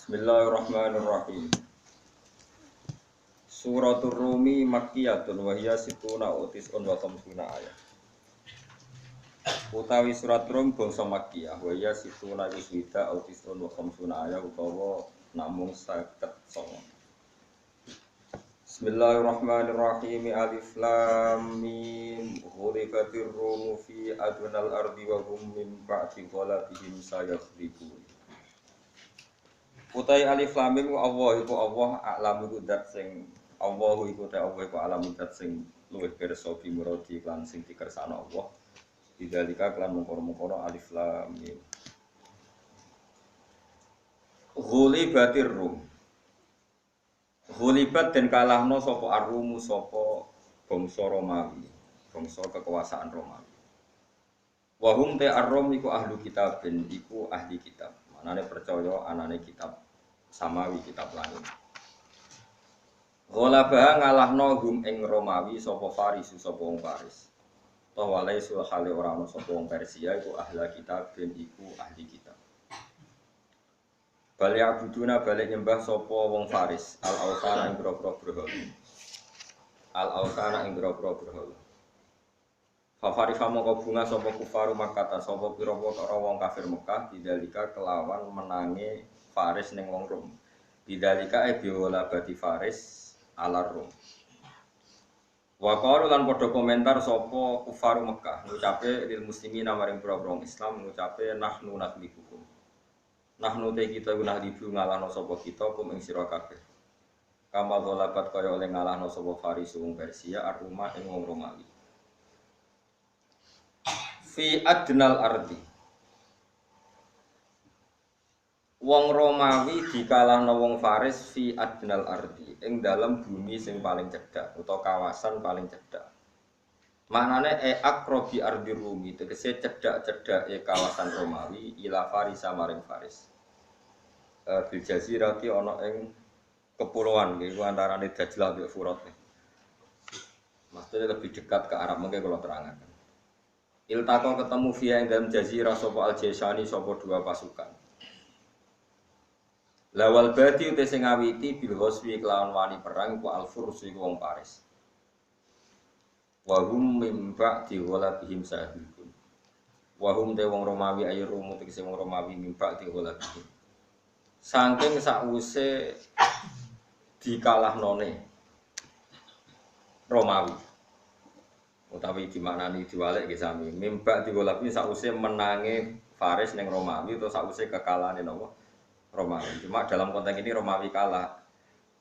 Bismillahirrahmanirrahim. Suratul Rumi Makkiyatun wa hiya situna utis'un wa khamsuna ayat. Utawi surat Rum bangsa Makkiyah wa hiya situna wiswida utis'un wa khamsuna ayat utawa namung 59. Bismillahirrahmanirrahim. Alif Lam Mim. Ghulibatir Rumu fi adnal ardi wa hum min ba'di ghalabihim sayaghlibun. Utai alif lam mim Allah iku Allah a'lam iku zat sing Allah iku ta Allah iku alam zat sing luwih pirsa bi muradi lan sing dikersakno Allah. Bidzalika lan mungkara-mungkara alif lam mim. Ghulibatir rum. Ghulibat den kalahno sapa ar-rumu sapa bangsa Romawi, bangsa kekuasaan Romawi. Wa hum ta ar-rum iku ahlu kitabin, iku ahli kitab. Manane percaya anane kitab samawi kitab langit. Ghalaba ngalahno hum ing Romawi sapa Faris sapa wong Faris. Tawalai sulhale ora ana sapa wong Persia iku ahli kitab ben iku ahli kitab. Bali abuduna balik nyembah sapa wong Faris al-awsana ing grogro berhala. Al-awsana ing grogro berhala. Fafarifa mongko bunga sapa kufaru Makkah sapa pira-pira wong kafir Mekah bidalika kelawan menangi Faris ning wong Rum. Bidalika biola bati Faris ala Rum. Wa qalu lan padha komentar sapa kufaru Mekah ngucape lil muslimina maring pira-pira Islam ngucape nahnu naklibukum. Nahnu te kita guna dibu ngalahno sapa kita kum ing sira kabeh. Kamal ghalabat kaya oleh ngalahno sapa Faris wong Persia ar-Rumah ing wong Romawi. Fi adnal ardi. Wong Romawi dikalahno wong Faris fi adnal ardi ing dalam bumi sing paling cedhak utawa kawasan paling cedhak. Maknane akrobi ardi Rumi tegese cedhak-cedhake kawasan Romawi ila Faris maring Faris. Bil jazirati ana ing kepulauan iku antarane Dajlah mbek Furat. Maksudnya lebih dekat ke Arab mungkin kalau terangaken. Iltaqo ketemu via ing dalam jazirah sapa al-Jaisani sapa dua pasukan. Lawal badi uti sing ngawiti bil ghuswi kelawan wani perang ku al-Furs iku wong Paris. Wa hum mim ba'di ghalabihim sahibun. Wa hum te wong Romawi ayu rumu tegese wong Romawi mim ba'di ghalabihim. Saking sakwise dikalahnone Romawi. Utawi dimaknani diwalek nggih sami. Mim ba'di ghalabihim sakwise menange Faris ning Romawi utawa sakwise kekalahane napa Romawi. Cuma dalam konteks ini Romawi kalah.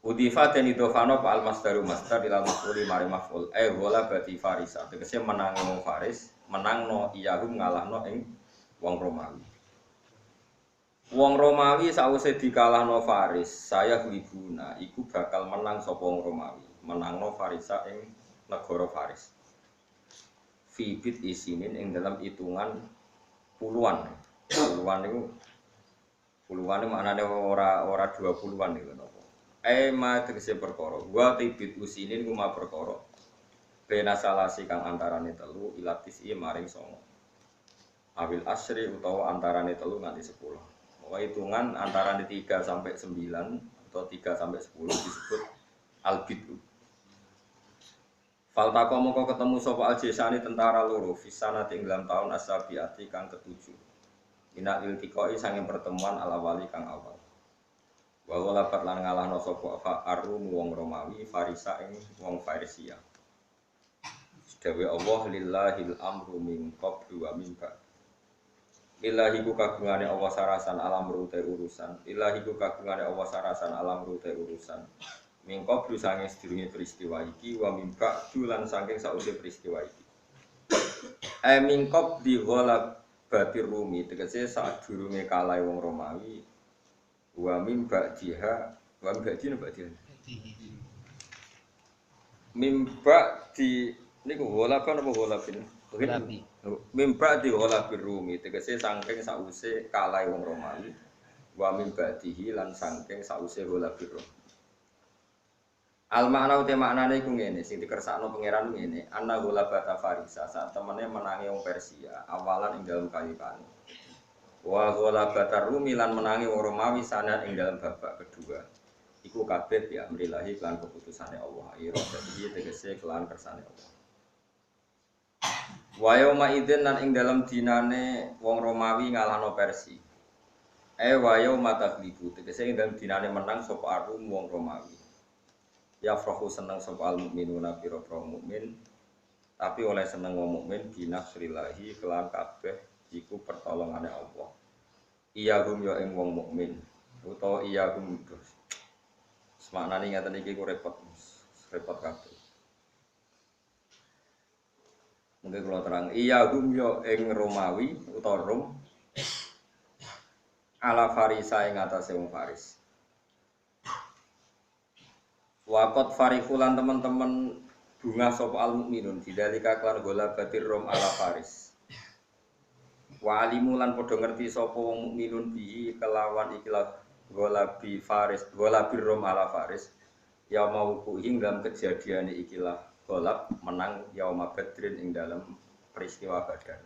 Udifa dan idofano pa al-masdaru masdar ilal maf'uli mari maf'ul ghola bati farisa tegese menang wong Faris menangno iyahum ngalahno ing wong Romawi. Wong Romawi sawise dikalahno Faris saya libuna iku bakal menang sapa wong Romawi menangno Farisa ing negara Faris. Fibit isinin ing dalam hitungan puluhan niku puluhan maknane ora 20-an niku napa. Ma tegese perkara wa tibit usinin kuma perkara bena salasi kang antarane telu ilatis maring 9 awil asri utawa antarane telu nganti 10 wa hitungan antarane 3 sampai 9 atau 3 sampai 10 disebut albidu. Faltaqo moko ketemu sapa al-Jaisani tentara loro fisana ing dalam taun asabiati kang ketujuh minal iltiqai sanging pertemuan ala-wali kang awal. Wa ghalabat lan ngalahno sapa ar-Rum wong Romawi Farisa ing wong Persia. Dewe Allah lillahil amru min qablu wa min ba'd. Lillahi ku kagungane Allah sarasan alam rute urusan. Lillahi ku kagungane Allah sarasan alam rute urusan. Min qablu sange sedurunge peristiwa iki wa min ba'du lan saking sause peristiwa iki. Min qabli ghalabatir Rumi tegese sadurunge kalah wong Romawi. Wa mim ba'diha wa ba'dina ba'diha mim ba'di niku ghalaba napa ghalabin mim ba'di ghalabir Rumi tegese saking sause kalah wong Romawi wa mim ba'dihi lan saking sause ghalabir Rum. Al makna ute maknane iku ngene sing dikersakno pangeran ngene ana ghalabata Farisa saat temene menangi wong Persia awalan ing dalem kayipane. Wa ghalabatar Rumi lan menangi wong Romawi sana ing dalam babak kedua. Iku kabeh ya amrilahi kelan keputusane Allah. Ira dadi tegese kelan kersane Allah. Wa yauma idzin lan ing dalam dinane wong Romawi ngalahno Persia. Wa yauma taghlibu tegese ing dalam dinane menang sapa Arum wong Romawi. Ya frohu seneng sapa al mukminuna pira-pira mukmin. Tapi oleh seneng wong mukmin binasrillahi kelan kabeh iku pertolongane Allah. Iya hum ya ing wong mukmin utawa iya hum terus. Semaknane ngaten iki ku repot kabeh. Mungkin kalau terang iya hum ya ing Romawi utawa Rom ala Farisa ing atase wong Faris. Waqat farihulan teman-teman bunga sapa al mukminun bidalika klan gola batir Rom ala Faris. Wa alimu lan padha ngerti sapa wong mukminun bihi kelawan ikilah gola bi Faris, gola bir Rom ala Faris. Ya mau ku dalam kejadian ikilah golab menang yauma badrin ing dalam peristiwa Badar.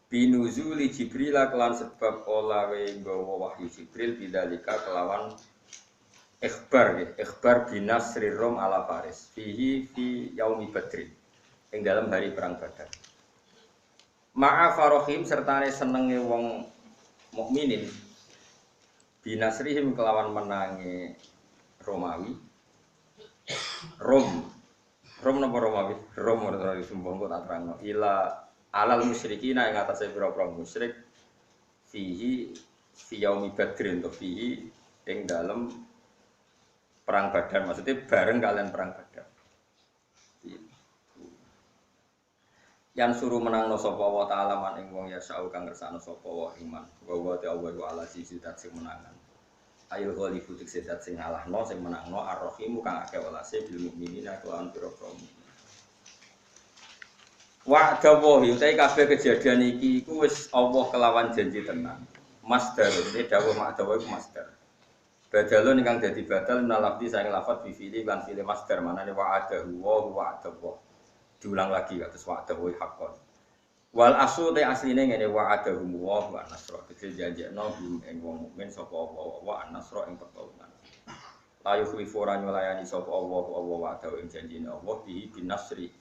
Binuzuli Jibril kelan sebab olawe nggawa wahyu Jibril bidalika kelawan ikhbar binasri Rom ala Faris fihi fi yaumi badrin ing dalam hari perang Badar. Ma'a farohim sertane senenge wong mukminin binasrihim kelawan menangi Romawi. Rom napa Romawi? Rom ora disumbang kok tak terangno. Ila alal musyrikina ing atase pira-pira musyrik fihi fi yaumi badrin to fihi ing dalem perang Badar, maksudnya bareng kalian perang Badar. Yang suruh menangno sapa wa ta'ala man ing wong ya sa'u kang ngersakno sapa wa iman. Wa ta'ala wa ala sisi dat sing menangan. Ayo ghalibu tik sedat sing ngalahno sing menangno ar-rahimu kang akeh welase bil mukminina kelawan pira-pira mukmin. Wa dawahi utai kabeh kejadian iki iku wis Allah kelawan janji tenan. Masdar iki dawuh mak dawahi iku masdar. Badalun ingkang dadi badal nalafdi saing lafadz bi fi'li lan fi'li masdar manane wa'adahu wa wa'adallah. Diulang lagi kados wa'adahu haqqan. Wal aslu te asline ngene wa'adahu wa nasra. Dadi janjekno ing wong mukmin sapa wa nasra ing pertolongan. La yukhlifu ora nyulayani sapa Allah wa'adahu ing janjine Allah bihi bin nasri.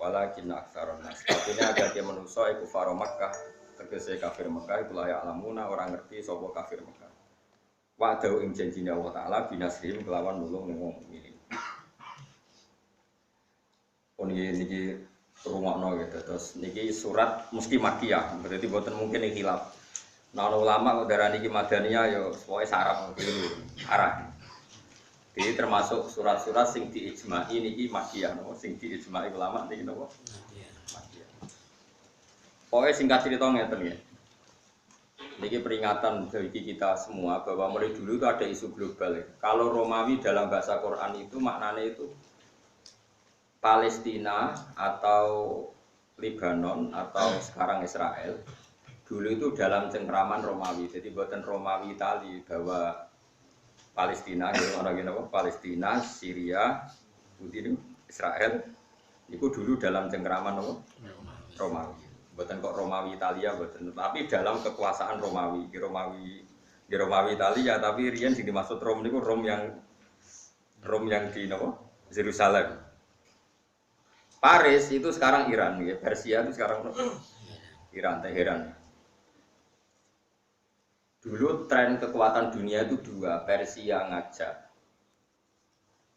Walakin aktsaron nas. Tapi ada yang manusa iku faro Makkah, tegese kafir Makkah iku layak alamuna orang ngerti sapa kafir Makkah. Wa'adahu ing janjine Allah taala binasrihim kelawan nulung wong mukmin. Niki rumakno gitu. Terus niki surat mesti makiyah, berarti boten mungkin iki khilaf. Nah ulama kok darani iki madaniyah ya pokoke saraf dulu arah. Jadi termasuk surat-surat sing diijma'i niki makiyah napa sing diijma'i ulama niki napa? Makiyah. Pokoke singkat cerita ngeten ya. Niki peringatan bagi kita semua bahwa mulai dulu itu ada isu global. Kalau Romawi dalam bahasa Quran itu maknanya itu Palestina atau Lebanon atau sekarang Israel dulu itu dalam cengkraman Romawi. Jadi buatan Romawi Itali bahwa Palestina gitu orang apa? Palestina, Syria, itu Israel itu dulu dalam cengkraman apa? Romawi. Buatan kok Romawi Italia buatan, tapi dalam kekuasaan Romawi. Di Romawi Italia tapi riyen sing dimaksud Rom niku Rom yang di apa? Yerusalem. Paris itu sekarang Iran, ya. Persia itu sekarang Iran, Teheran. Dulu tren kekuatan dunia itu dua, Persia ngajak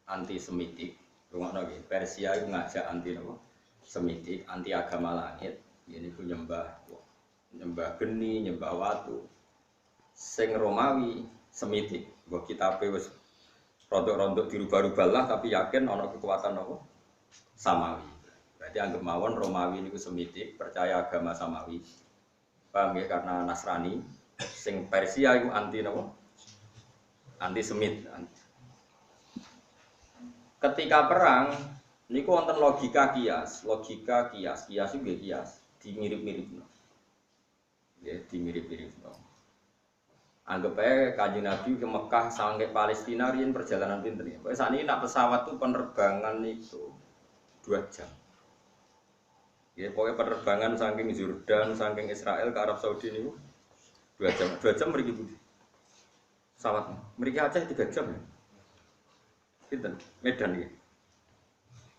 anti-Semitik, Persia itu ngajak anti-Semitik, anti agama langit, ini pun nyembah geni, nyembah watu. Sing Romawi Semitik, buat kita wis rontok-rontok dirubah-rubah lah, tapi yakin ono kekuatan apa? Samawi. Berarti anggap mawon Romawi niku Semitik, percaya agama Samawi. Paham ya karena Nasrani, sing Persia itu anti napa? Anti Semit. Ketika perang niku wonten logika kias itu nggih kias, dimirip-miripno. Ya, dimirip-miripno. Anggap aja Kanjeng Nabi ke Mekah sampai Palestina riyen perjalanan pinten ya. Pokoke sakniki nak pesawat tuh penerbangan itu 2 jam. Ya, pokoknya penerbangan saking Jordan, saking Israel ke Arab Saudi ini 2 jam mriki budi. Pesawat mriki Aceh 3 jam. Pinten? Medan iki.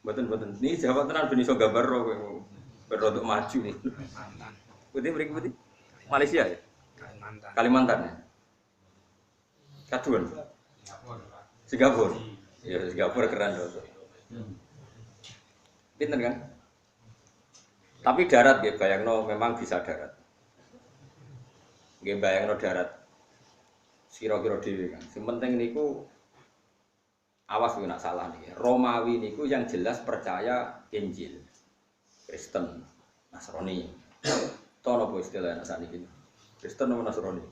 Mboten. Ini Jawa tenan ben iso gambar kowe. Berrodok maju nih. Putih mriki. Malaysia ya? Kalimantan ya? Kaduan? Singapura? Ya Singapura keren loh. Pinten kan? Tapi darat ya, bayangno memang bisa darat. Nggih bayangno darat. Kira-kira dhewe kan. Sing penting niku awas nek salah nih. Romawi niku yang jelas percaya Injil. Kristen, Nasrani. Tono apa istilahnya sakniki? Kristen atau Nasrani?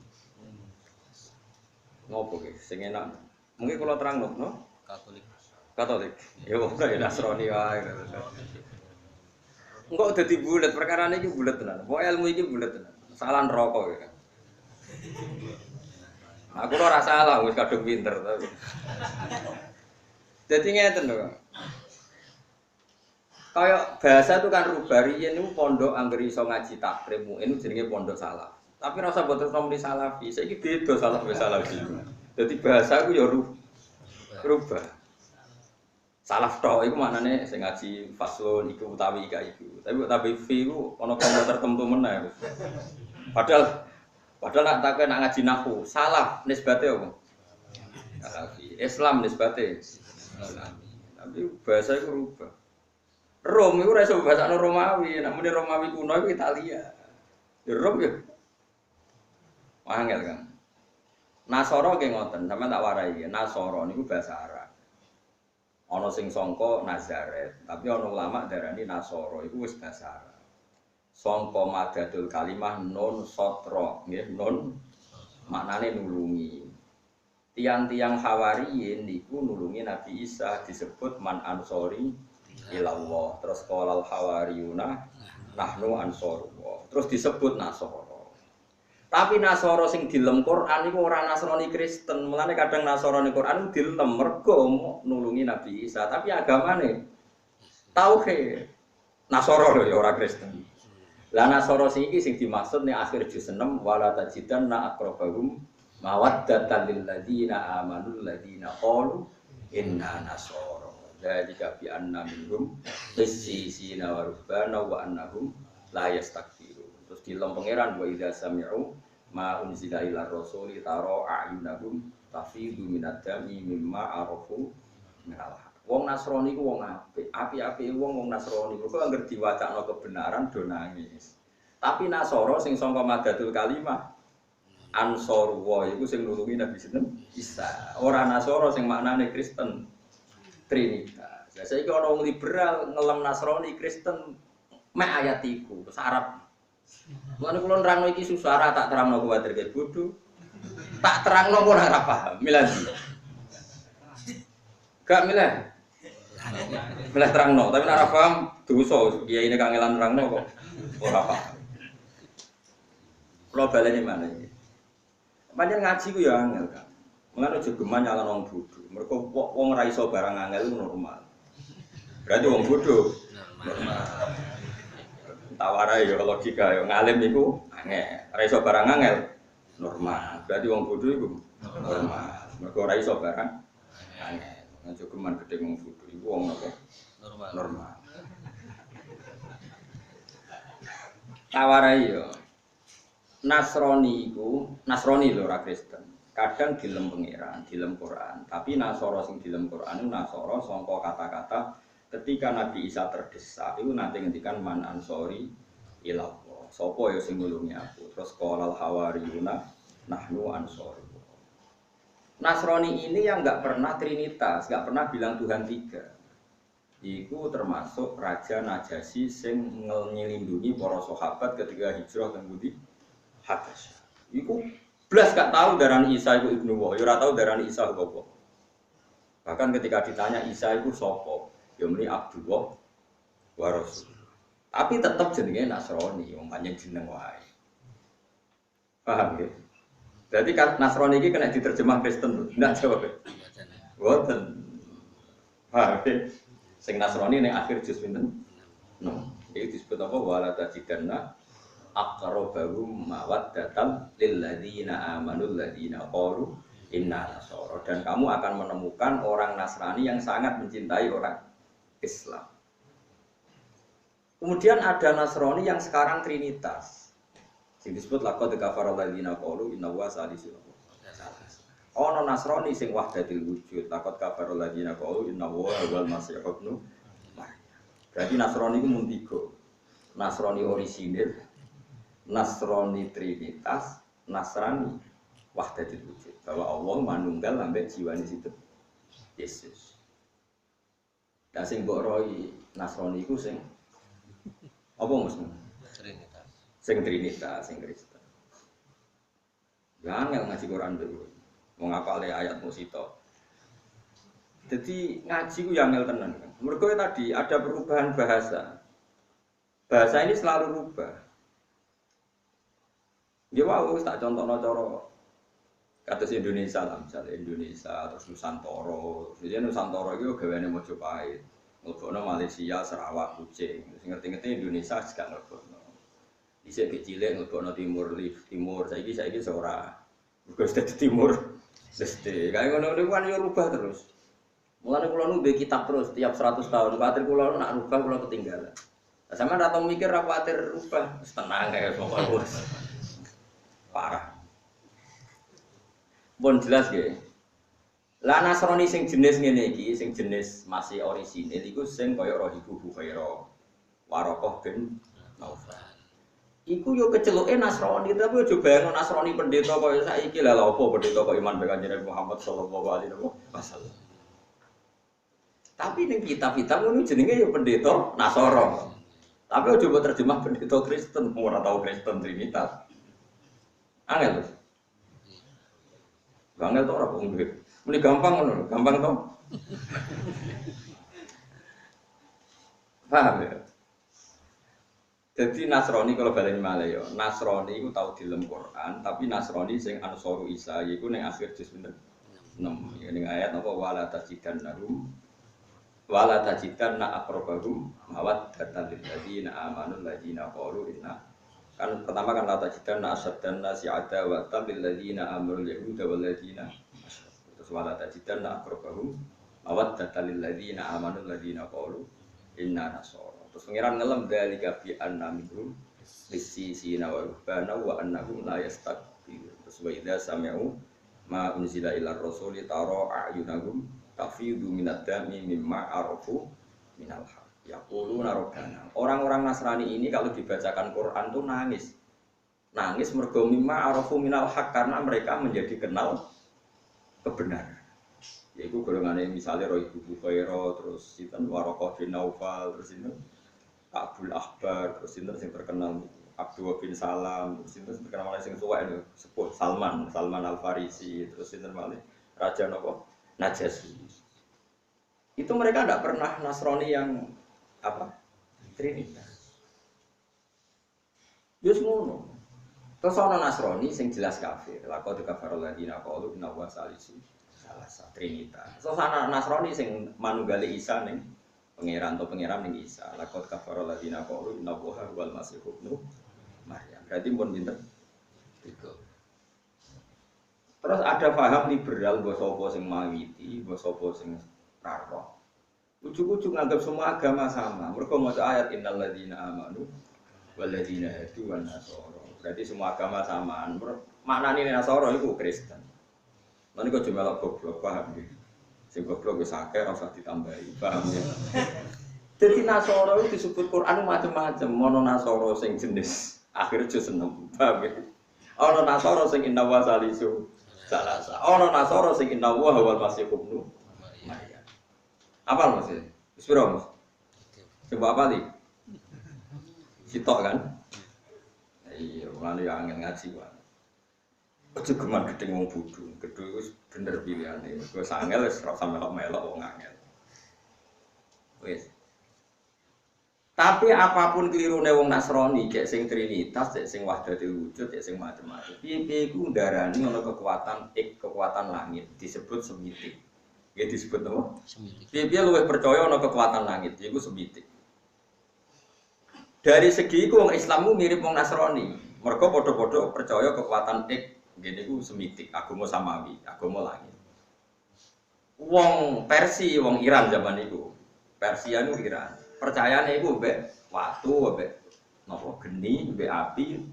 Ngopo ki sing enak? Mungkin kalau terang no? Katolik. Ya wong ya Nasrani wae. Engko dadi bulet perkara niki bulet tenan. Pokoke ilmu iki bulet tenan. Salah rokok ya. Aku ora salah wis kadung pinter tapi. Jadi ngeten lho. Kayak bahasa itu kan rubah riyen niku pondok anggere iso ngaji takrim muin jenenge pondok salaf. Tapi ora usah boten nomor salafi. Saiki beda salaf wis salafi. Dadi bahasa ku ya rubah. Salaf tok iku maknane sing ngaji faslun iku utawi Tapi fi ku ana kanggo tertentu meneh. Padahal nak ngaji nahwu, salaf nisbate apa? Salafi. Islam nisbate Islami. Tapi bahasa itu rubah. Rom itu ora iso bahasane Romawi, nek muni Romawi kuno iku Italia. Ya Rom ya. Angel kan. Nasara ki ngoten, sampeyan tak warai ya. Nasara niku bahasa Arab. Ana sing sangka Nazaret, tapi ana ulama darani Nasara iku wis bahasa Arab. Sangka madatul kalimah nun sotra, nggih nun maknane nulungi. Tiang-tiang Hawariyin niku nulungi Nabi Isa disebut man ansori ilallah. Terus qalal hawariyuna nahnu ansarullah. Terus disebut Nasara. Tapi Nasara sing dilem Quran niku ora Nasrani Kristen. Mulane kadang Nasrani Quran dilem mergo nulungi Nabi Isa, tapi agamane tauhid. Nasara lho ya ora Kristen. Lah Nasara iki sing dimaksud ning akhir juz 6 wala tajidanna aqrabahum mawaddatan lil ladzina amanu ladzina qalu inna nasara. Jadi bi anna minhum qissisina wa rubbana wa annahum la yastakbirun. Terus dilem pangeran wa idza sami'u ma unzila ila rasuli taro a'yunahum tafidu minad dami mimma arafu minal haq. Wong Nasrani ku wong apik, api-api wong Nasrani kok anggere diwacakno kebenaran do nangis. Tapi Nasara sing sangka madatul kalimah Ansarullah iku sing nulungi Nabi Isa. Ora Nasara sing maknane Kristen Trinitas. Lah saiki ana wong liberal ngelem Nasrani Kristen mek ayat iku terus Arab. Mulane kula nerangno iki susah ra tak terangno kuwatir ke bodho. Tak terangno kok ora paham. Milih. Gak milih. Milih terangno, tapi nek ora paham dosa. Kiai ini kangelan terangno kok ora paham. Kula baleni mana iki? Pancen ngaji ku ya angel kan. Mengano jogeman nyalon wong bodho. Mergo wong ora iso barang angel itu normal. Berarti wong bodho normal. Tawarai ya logika ya ngalim iku angel. Ora iso barang angel normal. Berarti wong bodho iku normal. Mergo ora iso barang angel. Jogeman gedhe wong bodho iku wong apa? Normal. Tawarai ya. Nasrani lho ora Kristen. Kadang dilem pangeran, dilem Quran. Tapi Nasara sing dilem Quran itu Nasara sangka kata-kata ketika Nabi Isa terdesak itu nanti ngendikan man ansori ilallah. Sapa ya sing nulungi aku? Terus qalal hawariyuna nahnu ansarullah. Nasrani ini yang enggak pernah trinitas, enggak pernah bilang Tuhan tiga. Iku termasuk Raja Najasyi sing ngelindungi para sahabat ketika hijrah teng Budi Habasyah. Iku blas gak tahu darani Isa iku ibnu wa, ya ora tahu darani Isa apa. Bahkan ketika ditanya Isa iku sapa, ya muni Abdullah wa Rasul. Tapi tetap jenenge Nasrani, wong pancen jeneng wae. Paham ya? Jadi kan Nasrani iki kena diterjemah Kristen, ndak jawab. Mboten. Paham ya? Sing Nasrani ning akhir juz pinten? No. Iki disebut apa wala tajidanna aqrabahum mawaddatan lil ladzina amanu ladzina qalu inna nasara, dan kamu akan menemukan orang Nasrani yang sangat mencintai orang Islam. Kemudian ada Nasrani yang sekarang Trinitas. Sing disebut laqad kafara alladzina qalu inna huwa salisu. Ono Nasrani sing wahdatil wujud, laqad kafara alladzina qalu inna huwa wal masih ibnu Maryam. Berarti Nasrani itu mung tiga. Nasrani orisinil, Nasrani Trinitas, Nasrani wahdatil wujud. Bahwa Allah manunggal ambek jiwane situ Yesus. Dan sing mbok roi Nasrani iku sing apa maksudnya? Trinitas. Sing Trinitas, sing Kristen. Ya angel ngaji Quran dulu. Mau ngapale ayat musito. Jadi ngaji ku yang angel tenan. Mergo tadi ada perubahan bahasa. Bahasa ini selalu rubah. Dia wow, tak contohno cara kados Indonesia lah, misalnya Indonesia terus Nusantara. Jadi Nusantara itu gaweane Mojopahit. Ngelebokno Malaysia, Sarawak, Kucing. Sing ngerti-ngerti Indonesia gak ngelebokno. Dhisik kecilek ngelebokno Timur, saiki ora. Mergo wis dadi Timur. Sesti, kaya ngono-ngono kan yo rubah terus. Mulane kula nu mbek kitab terus tiap 100 tahun. Kuwatir kula nak rubah kula ketinggalan. Lah sampean ra tau mikir ra kuwatir rubah, wis tenang ae pokoke. Parah. Bon jelas nggih. Lah Nasrani sing jenis ngene iki, sing jenis masih orisinil iku sing kaya Rahibu Bukhaira, Warokoh bin Naufal. Iku yo keceluke Nasrani, tapi aja bayangno Nasrani pendeta kaya saiki lha apa pendeta kok iman be Kanjeng Muhammad sallallahu alaihi wasallam. Tapi ning kitab-kitab ngono jenenge yo pendeta Nasara. Tapi aja mbok terjemah pendeta Kristen, ora tau Kristen Trinitas. Angel. Angel to ora kok nggih. Muni gampang ngono, gampang to. Paham ya? Jadi Nasrani kalau baleni malih ya, Nasrani iku tau dilem Quran, tapi Nasrani sing Ansaru Isa iku ning akhir juz 6. Ya ning ayat apa wala tajidanna aqrabahum mawaddatan lil ladzina amanu ladzina qalu inna. Kan pertama kan la tajidanna asaddanna si'ada wa lil ladzina amanu yahuda wal ladzina terus wala tajidanna aqrabahum mawaddatan lil ladzina amanu ladzina qalu inna nasara. Terus pengiran ngelem dari kafi an-namihum lisisina wa rubbana wa annahum la yastakbir. Terus wa idza sami'u ma unzila ila rasuli tara a'yunahum tafidu minad dami mimma arafu minal haq. Yaquluna rabbana. Orang-orang Nasrani ini kalau dibacakan Quran tuh nangis. Nangis mergo mimma arafu minal haq karena mereka menjadi kenal kebenaran. Yaitu golongannya misalnya Rahibu Bukhaira, terus sinten Warokoh bin Naufal, terus sinten Abdul Ahbar, terus sinten sing terkenal Abdul bin Salam, terus sinten terkenal malah sing tuwa ini sepuh Salman Al-Farisi, terus sinten malah Raja nopo Najasyi. Itu mereka tidak pernah Nasrani yang apa? Trinitas. Yus ngono. Terus ana Nasrani sing jelas kafir. Laqad kafara alladziina qalu inna huwa salisu salasa Trinitas. Terus ana Nasrani sing manunggali Isa ning pangeran atau pangeran ning Isa. Laqad kafara alladziina qalu inna huwa wal masih ibnu Maryam. Berarti pun pinter. Terus ada paham liberal mbok sapa sing mawiti, mbok sapa sing raro. Ujug-ujug nganggap semua agama sama. Mergo maca ayat innal ladzina amanu wal ladzina hadu wan nasara. Berarti semua agama samaan. Maknane Nasara iku Kristen. Lan iku cuma melok goblok, paham ya? Sing goblok wis akeh ora usah ditambahi, paham ya? Jadi Nasara itu disebut Quran macam-macam. Ono Nasara sing jenis akhir juz 6, paham ya? Ono Nasara sing inna wa salisu salasa. Ono Nasara sing inna wa wal masih ibnu Maryam. Apa maksudnya? Wis piro, Mas? Coba apa nih? Sitok kan? Iya, mulane angel ngaji wae. Aja geman gedeng wong bodho. Gedhe wis bener pilihane. Mergo sangel wis ora sampe melok wong angel. Wis. Tapi apapun kelirune wong Nasrani, cek sing Trinitas, cek sing Wahdatul Wujud, cek sing macam-macam. Piye-piye iku ndarani ana kekuatan langit disebut semitik. Nggih disebut apa? Semitik. Piye-piye luwih percaya ana kekuatan langit, iku semitik. Dari segi iku wong Islammu mirip wong Nasrani. Mergo padha-padha percaya kekuatan ngene iku semitik, agama samawi, agama langit. Wong Persia, wong Iran zaman itu. Persia itu Iran. Percayane iku mbek watu, mbek napa geni, mbek api.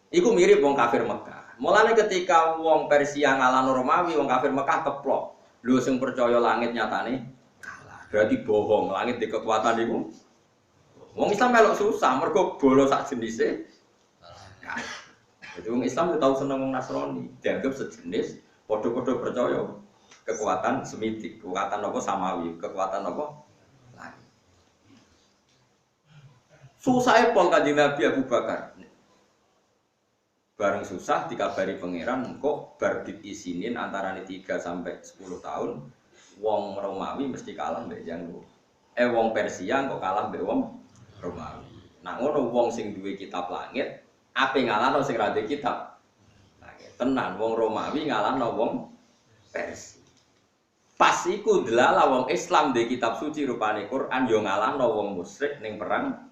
Iku mirip wong kafir Mekah. Mulane ketika wong Persia ngalahno Romawi, wong kafir Mekah keplok. Lho sing percaya langit nyatane kalah. Berarti bohong, langit di kekuatan iku. Wong Islam melok susah, mergo bolo sak jenise. Nah, jadi wong Islam itu tahu seneng wong Nasrani, dianggap sejenis, padha-padha percaya kekuatan semitik, kekuatan apa samawi, kekuatan apa lain. Susah pol Kanjeng Nabi Abu Bakar. Bareng susah dikabari pangeran kok bar diisinin antarane 3 sampai 10 tahun wong Romawi mesti kalah mbek yang wong Persia kok kalah mbek wong Romawi. Nah ngono wong sing duwe kitab langit, ape ngalahno sing ra duwe kitab langit. Tenan wong Romawi ngalahno wong Persia. Pas iku delala wong Islam duwe kitab suci rupane Quran yo ngalahno wong musyrik ning perang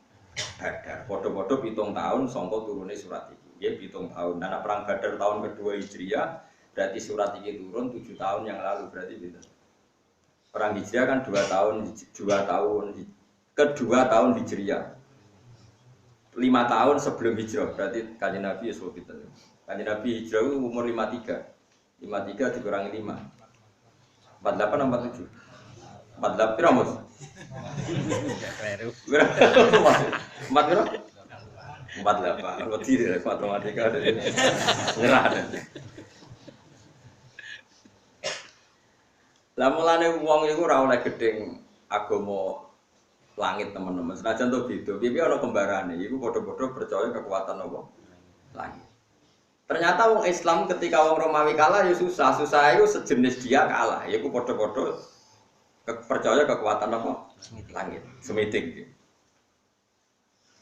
Badar. Padha-padha 7 tahun sangka turune surat iki. Nggih 7 tahun. Nah perang Badar tahun kedua Hijriah berarti surat iki turun 7 tahun yang lalu berarti pinten? Perang Hijriah kan 2 tahun kedua tahun Hijriah. 5 tahun sebelum hijrah, berarti Kanjeng Nabi Yusuf pinten. Kanjeng Nabi hijrah itu umur 53. 53 dikurangi 5. 48 47. 48 piro, Mas? Kleru. 4 piro? 48. Wedi dari matematika dari nyerah. Lah mulane wong iku ora oleh gedeng agama langit teman-teman. Senajan to beda. Piye ana kembarane iku padha-padha percaya kekuatan apa? Langit. Ternyata wong Islam ketika wong Romawi kalah ya susah. Susah itu sejenis dia kalah. Iku padha-padha percaya kekuatan apa? Langit. Semitik.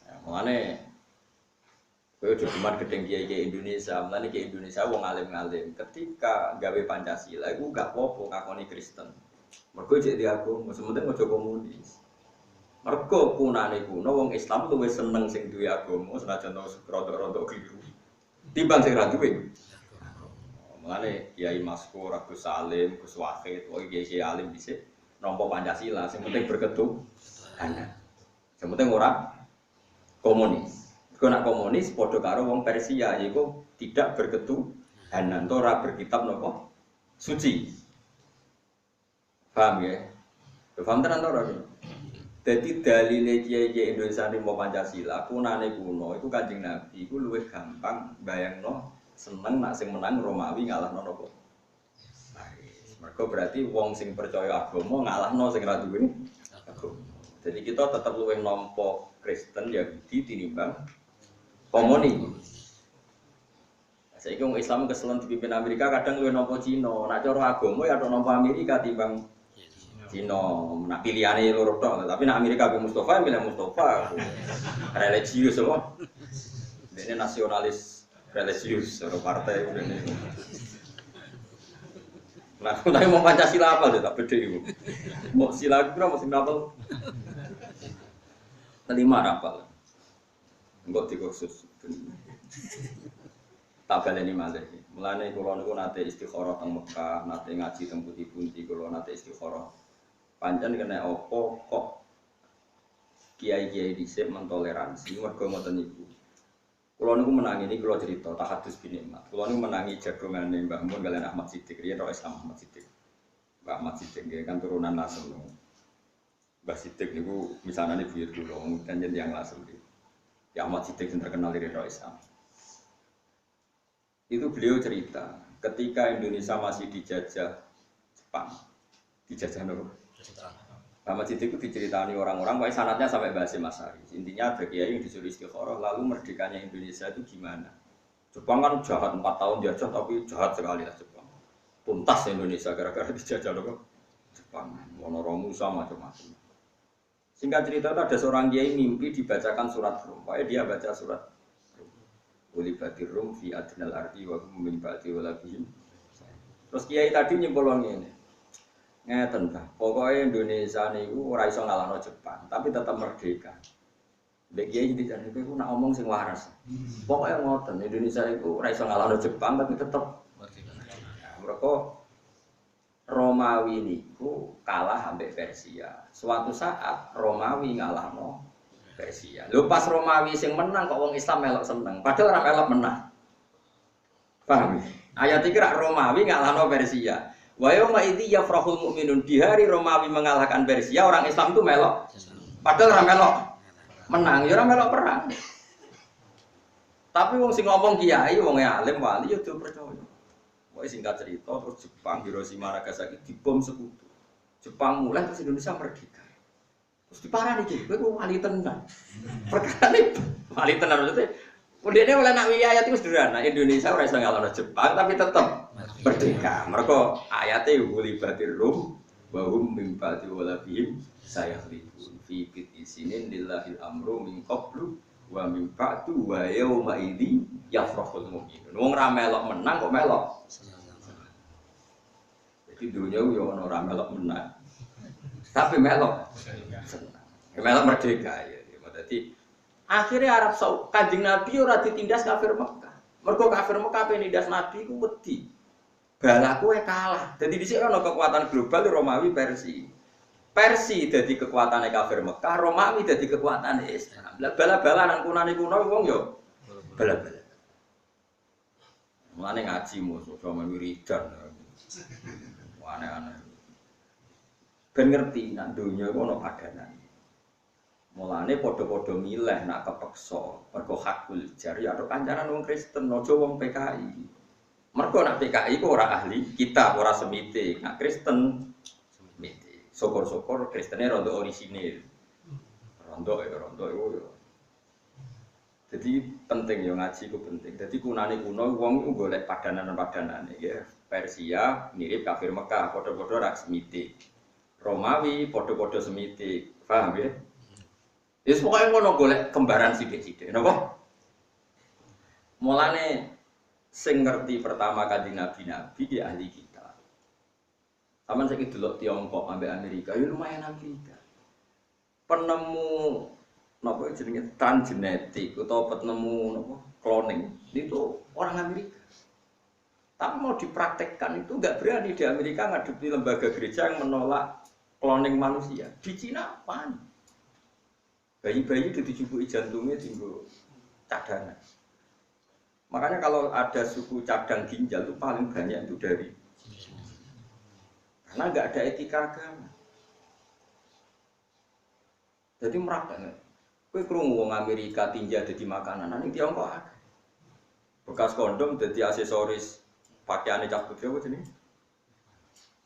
Ya, mulane kowe cuman gedeng kiai Indonesia. Mulane kiai Indonesia wong alim-alim. Ketika gawe Pancasila iku gak apa-apa ngakoni Kristen. Mergo cek diaku, sementing aja komunis. Mergo punane kuno wong Islam luwih seneng sing duwe agama senajan tau rodok-rodok keliru. Timbang sing ra duwe. Mulane Kiai Maskur, Agus Salim, Gus Wahid, wae kiai alim dhisik nampa Pancasila, sing penting berketuhanan. Sing penting ora komunis. Mergo nek komunis padha karo wong Persia yaiku tidak berketuhanan, ora berkitab napa suci. Paham ya? Paham tenan ora? Jadi dalile kiai-kiai Indonesia ini mau Pancasila, punane kuno, itu Kanjeng Nabi, itu luwih gampang bayangno seneng nak sing menang Romawi ngalahno napa. Mergo berarti wong sing percaya agama ngalahno sing ra duwe agama. Jadi kita tetap luwih nampa Kristen Yahudi tinimbang komunis. Saiki wong Islam keselen dipimpin Amerika kadang luwih nampa Cina, nak cara agama ya nampa Amerika timbang Cina, nak pilihane loro tok, tapi nak Amerika be Mustafa, milih Mustafa. Religius apa? Ini nasionalis religius, secara partai udah ini. Nah, tapi mau Pancasila apa sih tak beda itu? Mau sila kira mau sila apa? Kelima apa? Enggak dikhusus. Tabel ini malah. Mulane kula niku nate istikharah teng Mekah, nate ngaji teng pundi-pundi kula nate istikharah. Pancen kena opo kok kiai-kiai dhisik mentoleransi mergo ngoten niku. Kula niku menangi niki kula cerita tahadus bin nikmat. Kula niku menangi jagongane Mbah Mun kalian Ahmad Siddiq, riyen ro Islam Ahmad Siddiq. Mbah Ahmad Siddiq nggih kan turunan Lasem. Mbah Siddiq niku misanane buyut kula dan yang Lasem iki. Ya Ahmad Siddiq sing terkenal riyen ro Islam. Itu beliau cerita ketika Indonesia masih dijajah Jepang. Dijajah nopo? Ahmad Siddiq itu diceritani orang-orang, pokoknya sanatnya sampai bahasa Masari. Intinya ada kiai yang disuruh istikharah, lalu merdekanya Indonesia itu gimana? Jepang kan jahat 4 tahun dijajah, tapi jahat sekali lah Jepang. Tuntas Indonesia gara-gara dijajah loh Jepang. Wonorom Musa macam-macam. Singkat cerita itu ada seorang kiai mimpi dibacakan surat Rum. Pokoknya dia baca surat Rum. Ulibatir Rum fi adnal ardi wa hum min ba'di walabihim. Terus kiai tadi nyimpulnya ini. Ngeten ta, pokoknya Indonesia niku ora iso ngalahno Jepang, tapi tetap merdeka. Mbek kiai dicari kowe nak ngomong sing waras. Pokoke ngoten, Indonesia iku ora iso ngalahno Jepang tapi tetep mereka Romawi niku kalah ambek Persia. Suatu saat Romawi ngalahno Persia. Lho pas Romawi sing menang kok wong Islam melok seneng. Padahal ora melok menang. Paham ya? Ayat iki rak Romawi ngalahno Persia. Wa yauma idzi yafrahul mu'minun. Di hari Romawi mengalahkan Persia, orang Islam itu melok. Padahal ora melok menang, ya ora melok perang. Tapi wong sing ngomong kiai, wong alim wali ya do percaya. Wae singkat cerita terus Jepang Hiroshima Nagasaki dibom sekutu. Jepang mulai terus Indonesia merdeka. Terus diparani iki, kowe wali tenan. Perkara wali tenan maksudnya Udene oleh nak wilih ayat itu sederhana. Indonesia ora iso ngalahno Jepang tapi tetep merdeka. Mergo ayate hulibatir rum wa hum min ba'di walabihim sayakhlifun fi isinin lillahil amru min qablu wa min ba'du wa yauma idzi yafrahul mu'minun. Wong ra melok menang kok melok. Jadi dunia yo ono ra melok menang. Tapi melok senang. Melok merdeka ya. Dadi akhirnya Arab Saudi, Kanjeng Nabi ora ditindas kafir Mekah. Mergo kafir Mekah penindas Nabi ku wedi. Balaku kalah. Jadi dhisik ana kekuatan global Romawi Persia. Persia dadi kekuatane kafir Mekah, Romawi dadi kekuatane Islam. Lah bala-balanan kunane kuno wong yo bala-bala. Mulane ngaji musuh sama wiridan. Aneh-aneh. Ben ngerti nak donya iku ana padanan. Mulane padha-padha milih nak kepeksa mergo hakul jari atau kancanan wong Kristen aja wong PKI. Mergo nak PKI ku ora ahli kitab, ora semite. Nak Kristen semite. Syukur-syukur Kristene rondo orisinil. Rondo iku. Jadi penting yo ngaji ku penting. Jadi kunane kuno wong iku golek padanan-padanane ya. Persia mirip kafir Mekah, padha-padha rak semite. Romawi padha-padha semite. Paham ya? Wis pokoke ngono golek kembaran sithik-sithik, napa? Mulane sing ngerti pertama Kanjeng Nabi di ahli kita. Saman saiki delok Tiongkok ambek Amerika, ya lumayan Amerika. Penemu napa jenenge transgenetik utawa penemu napa cloning itu orang Amerika. Tapi mau dipraktekkan itu enggak berani di Amerika ngadepi lembaga gereja yang menolak cloning manusia. Di Cina panik. Bayi-bayi itu dicubuki jantungnya tinggal cadangan. Makanya kalau ada suku cadang ginjal itu paling banyak itu dari karena nggak ada etika agama. Jadi merakit. Kue krungu wong Amerika tinja jadi makanan, nanti Tiongkok ada. Bekas kondom jadi aksesoris pakaiannya cak putih apa jenis?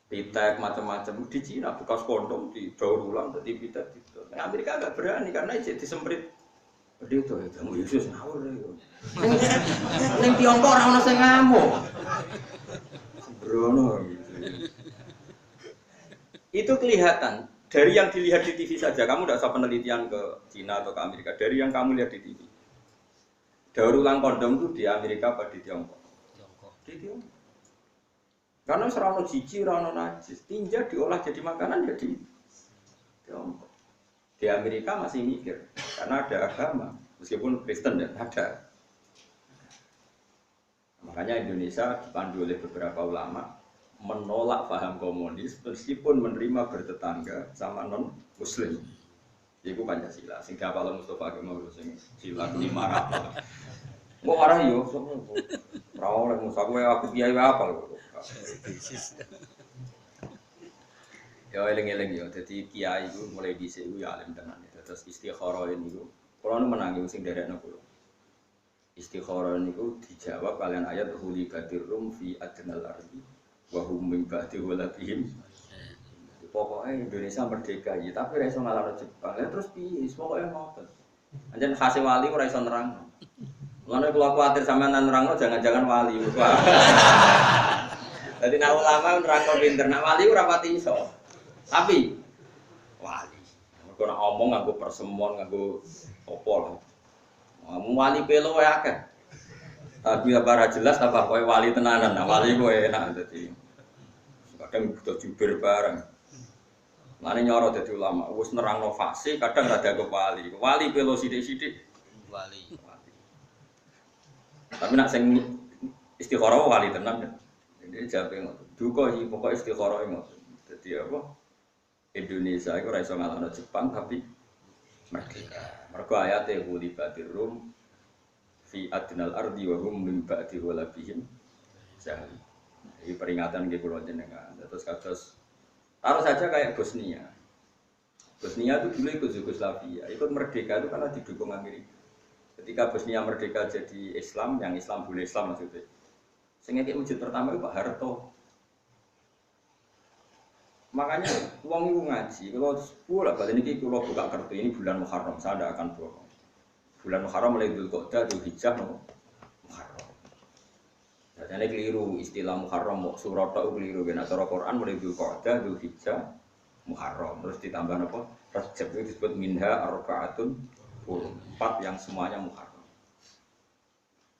Pitek macam-macam di Cina bekas kondom di daur ulang jadi pitek gitu. Nah, Amerika agak berani karena jadi disemprit. Dia tuh ya kamu Yesus ngawur ya. Neng Tiongkok orang orang saya ngamuk. Sembrono gitu. Itu kelihatan dari yang dilihat di TV saja. Kamu tidak usah penelitian ke Cina atau ke Amerika. Dari yang kamu lihat di TV. Daur ulang kondom itu di Amerika apa di Tiongkok? Di Tiongkok. Karena serana jiji, serana najis, tinja diolah jadi makanan jadi Tiongkok. Di Amerika masih mikir, karena ada agama, meskipun Kristen dan ada. Makanya Indonesia dipandu oleh beberapa ulama menolak paham komunis, meskipun menerima bertetangga sama non Muslim. Itu Pancasila. Sehingga kalau Mustafa Kemal sila 500. Mau marah yo, rawol oleh Mustafa aku kiai apa loh. Ya eling-eling ya, jadi kiai itu mulai dhisik ya alim tenan. Terus istikharah niku, kula menangi sing derekno kula. Istikharah niku dijawab kalian ayat huli batir rum fi adnal ardi wa hum min ba'di walabihim. Pokoknya Indonesia merdeka ya, tapi ora iso ngalahno Jepang. Terus piye? Pokoke ngoten. Anjen khase wali ora iso nerang. Mulane kula kuwatir sampean nerangno jangan-jangan wali. Jadi nak ulama nerangno pinter, nak wali ora pati iso. Tapi wali. Mergo nak omong nganggo persemon, nganggo apa lho. Wali pelo wae akeh. Tapi ora jelas apa kowe wali tenanan. Nah wali kowe enak dadi. Kadang butuh jubir bareng. Mane nyoro dadi ulama, wis nerangno fase kadang rada kewali. Wali pelo sithik-sithik Wali. Tapi nak sing istikharah wali tenan. Jadi jape ngoten. Duka iki pokoke istikharah ngoten. Dadi apa? Indonesia iku ora iso ngalahno Jepang tapi merdeka. Mergo ayate hulibatir rum fi adnal ardi wa hum min ba'di walabihim jahil. Ini peringatan nggih kula jenengan. Terus kados taruh saja kayak Bosnia. Bosnia itu dulu ikut Yugoslavia, ikut merdeka itu karena didukung Amerika. Ketika Bosnia merdeka jadi Islam, yang Islam boleh Islam maksudnya. Sehingga wujud pertama itu Pak Harto. Makanya uang itu ngaji. Kalau sepuluh balik ini kalau buka kartu ini bulan Muharram, saya tidak akan bohong. Bulan Muharram mulai Dzulqa'dah, Dzulhijjah, Muharram. Jadi keliru istilah Muharram, surat itu keliru. Karena cara Quran mulai Dzulqa'dah, Dzulhijjah, Muharram. Terus ditambah apa? Rajab itu disebut minha arba'atun hurum. 4 yang semuanya Muharram.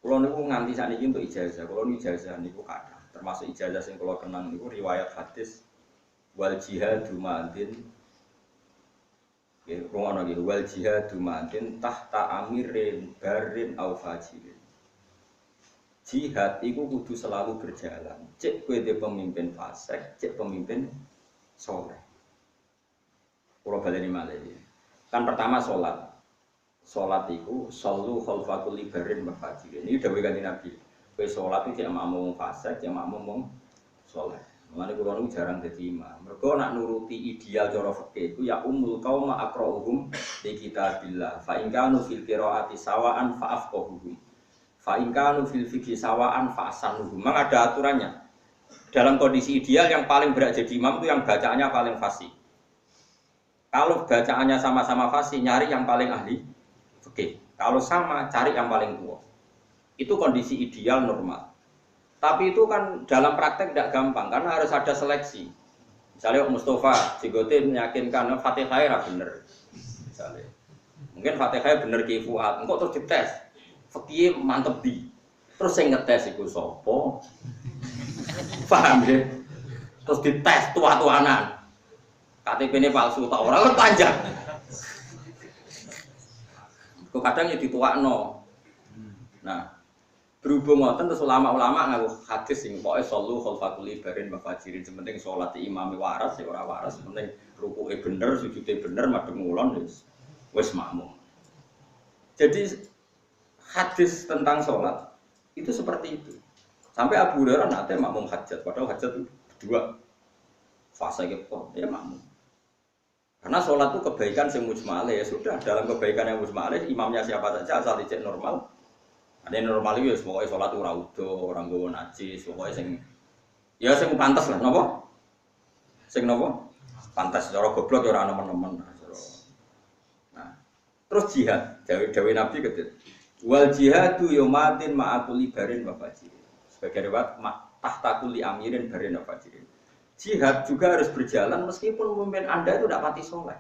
Kalau niku nganti saat ini untuk ijazah. Kalau ini ijazah niku kata. Termasuk ijazah yang kalau kenang niku riwayat hadis wal jihadu ma'adin. Rungono iki wal jihadu ma'adin tahta amirin barin au fajirin. Jihad itu kudu selalu berjalan. Cek kowe de pemimpin fasik, cek pemimpin soleh. Kalau baleni malih. Kan pertama salat. Salat itu sallu khalfatul libarin wa fajirin. Ini dawuh Kanjeng Nabi. Kowe salat iki cek makmum fasik, cek makmum wong saleh. Mulane kula niku jarang dadi imam. Mergo nak nuruti ideal cara fikih iku ya ummul qauma aqra'uhum li kitabillah. Fa in kanu fil qiraati sawaan fa afqahuhum. Fa in kanu fil fiqhi sawaan fa asanuhum. Memang ada aturannya. Dalam kondisi ideal yang paling berat jadi imam itu yang bacaannya paling fasih. Kalau bacaannya sama-sama fasih, nyari yang paling ahli fikih. Kalau sama, cari yang paling tua. Itu kondisi ideal normal. Tapi itu kan dalam praktek tidak gampang karena harus ada seleksi. Misalnya Mustafa Jigote meyakinkan Fatihah ra bener. Misalnya. Mungkin Fatihah bener Ki Fuad, engko terus dites. Fikih mantep di. Terus sing ngetes iku sapa? Paham ya? Terus dites tua-tuanan. KTP-ne palsu ta ora kan panjang. Kok kadang ya dituakno. Nah, berhubung ngoten terus ulama-ulama ngaku hadis sing pokoke sallu khalfatul libarin wa fajirin penting salat imame waras ya ora waras penting rukuke bener sujude bener madhep ngulon wis makmum. Jadi hadis tentang salat itu seperti itu. Sampai Abu Hurairah nate makmum hajat padahal hajat itu dua fase kok ya makmum. Karena salat itu kebaikan sing mujmalah ya sudah dalam kebaikan yang mujmalah imamnya siapa saja asal dicek normal. Ada normal itu, pokoknya sholat ora udo, orang gue najis, pokoknya sing, ya sing pantas lah, nopo? Sing nopo? Pantas, cara goblok ya orang nemen-nemen. Nah, terus jihad, Dawe Nabi gitu. Wal jihadu yomatin ma'akuli barin wa fajirin. Sebagai riwayat tahtakuli amirin barin wa fajirin. Jihad juga harus berjalan meskipun pemimpin Anda itu tidak pati soleh.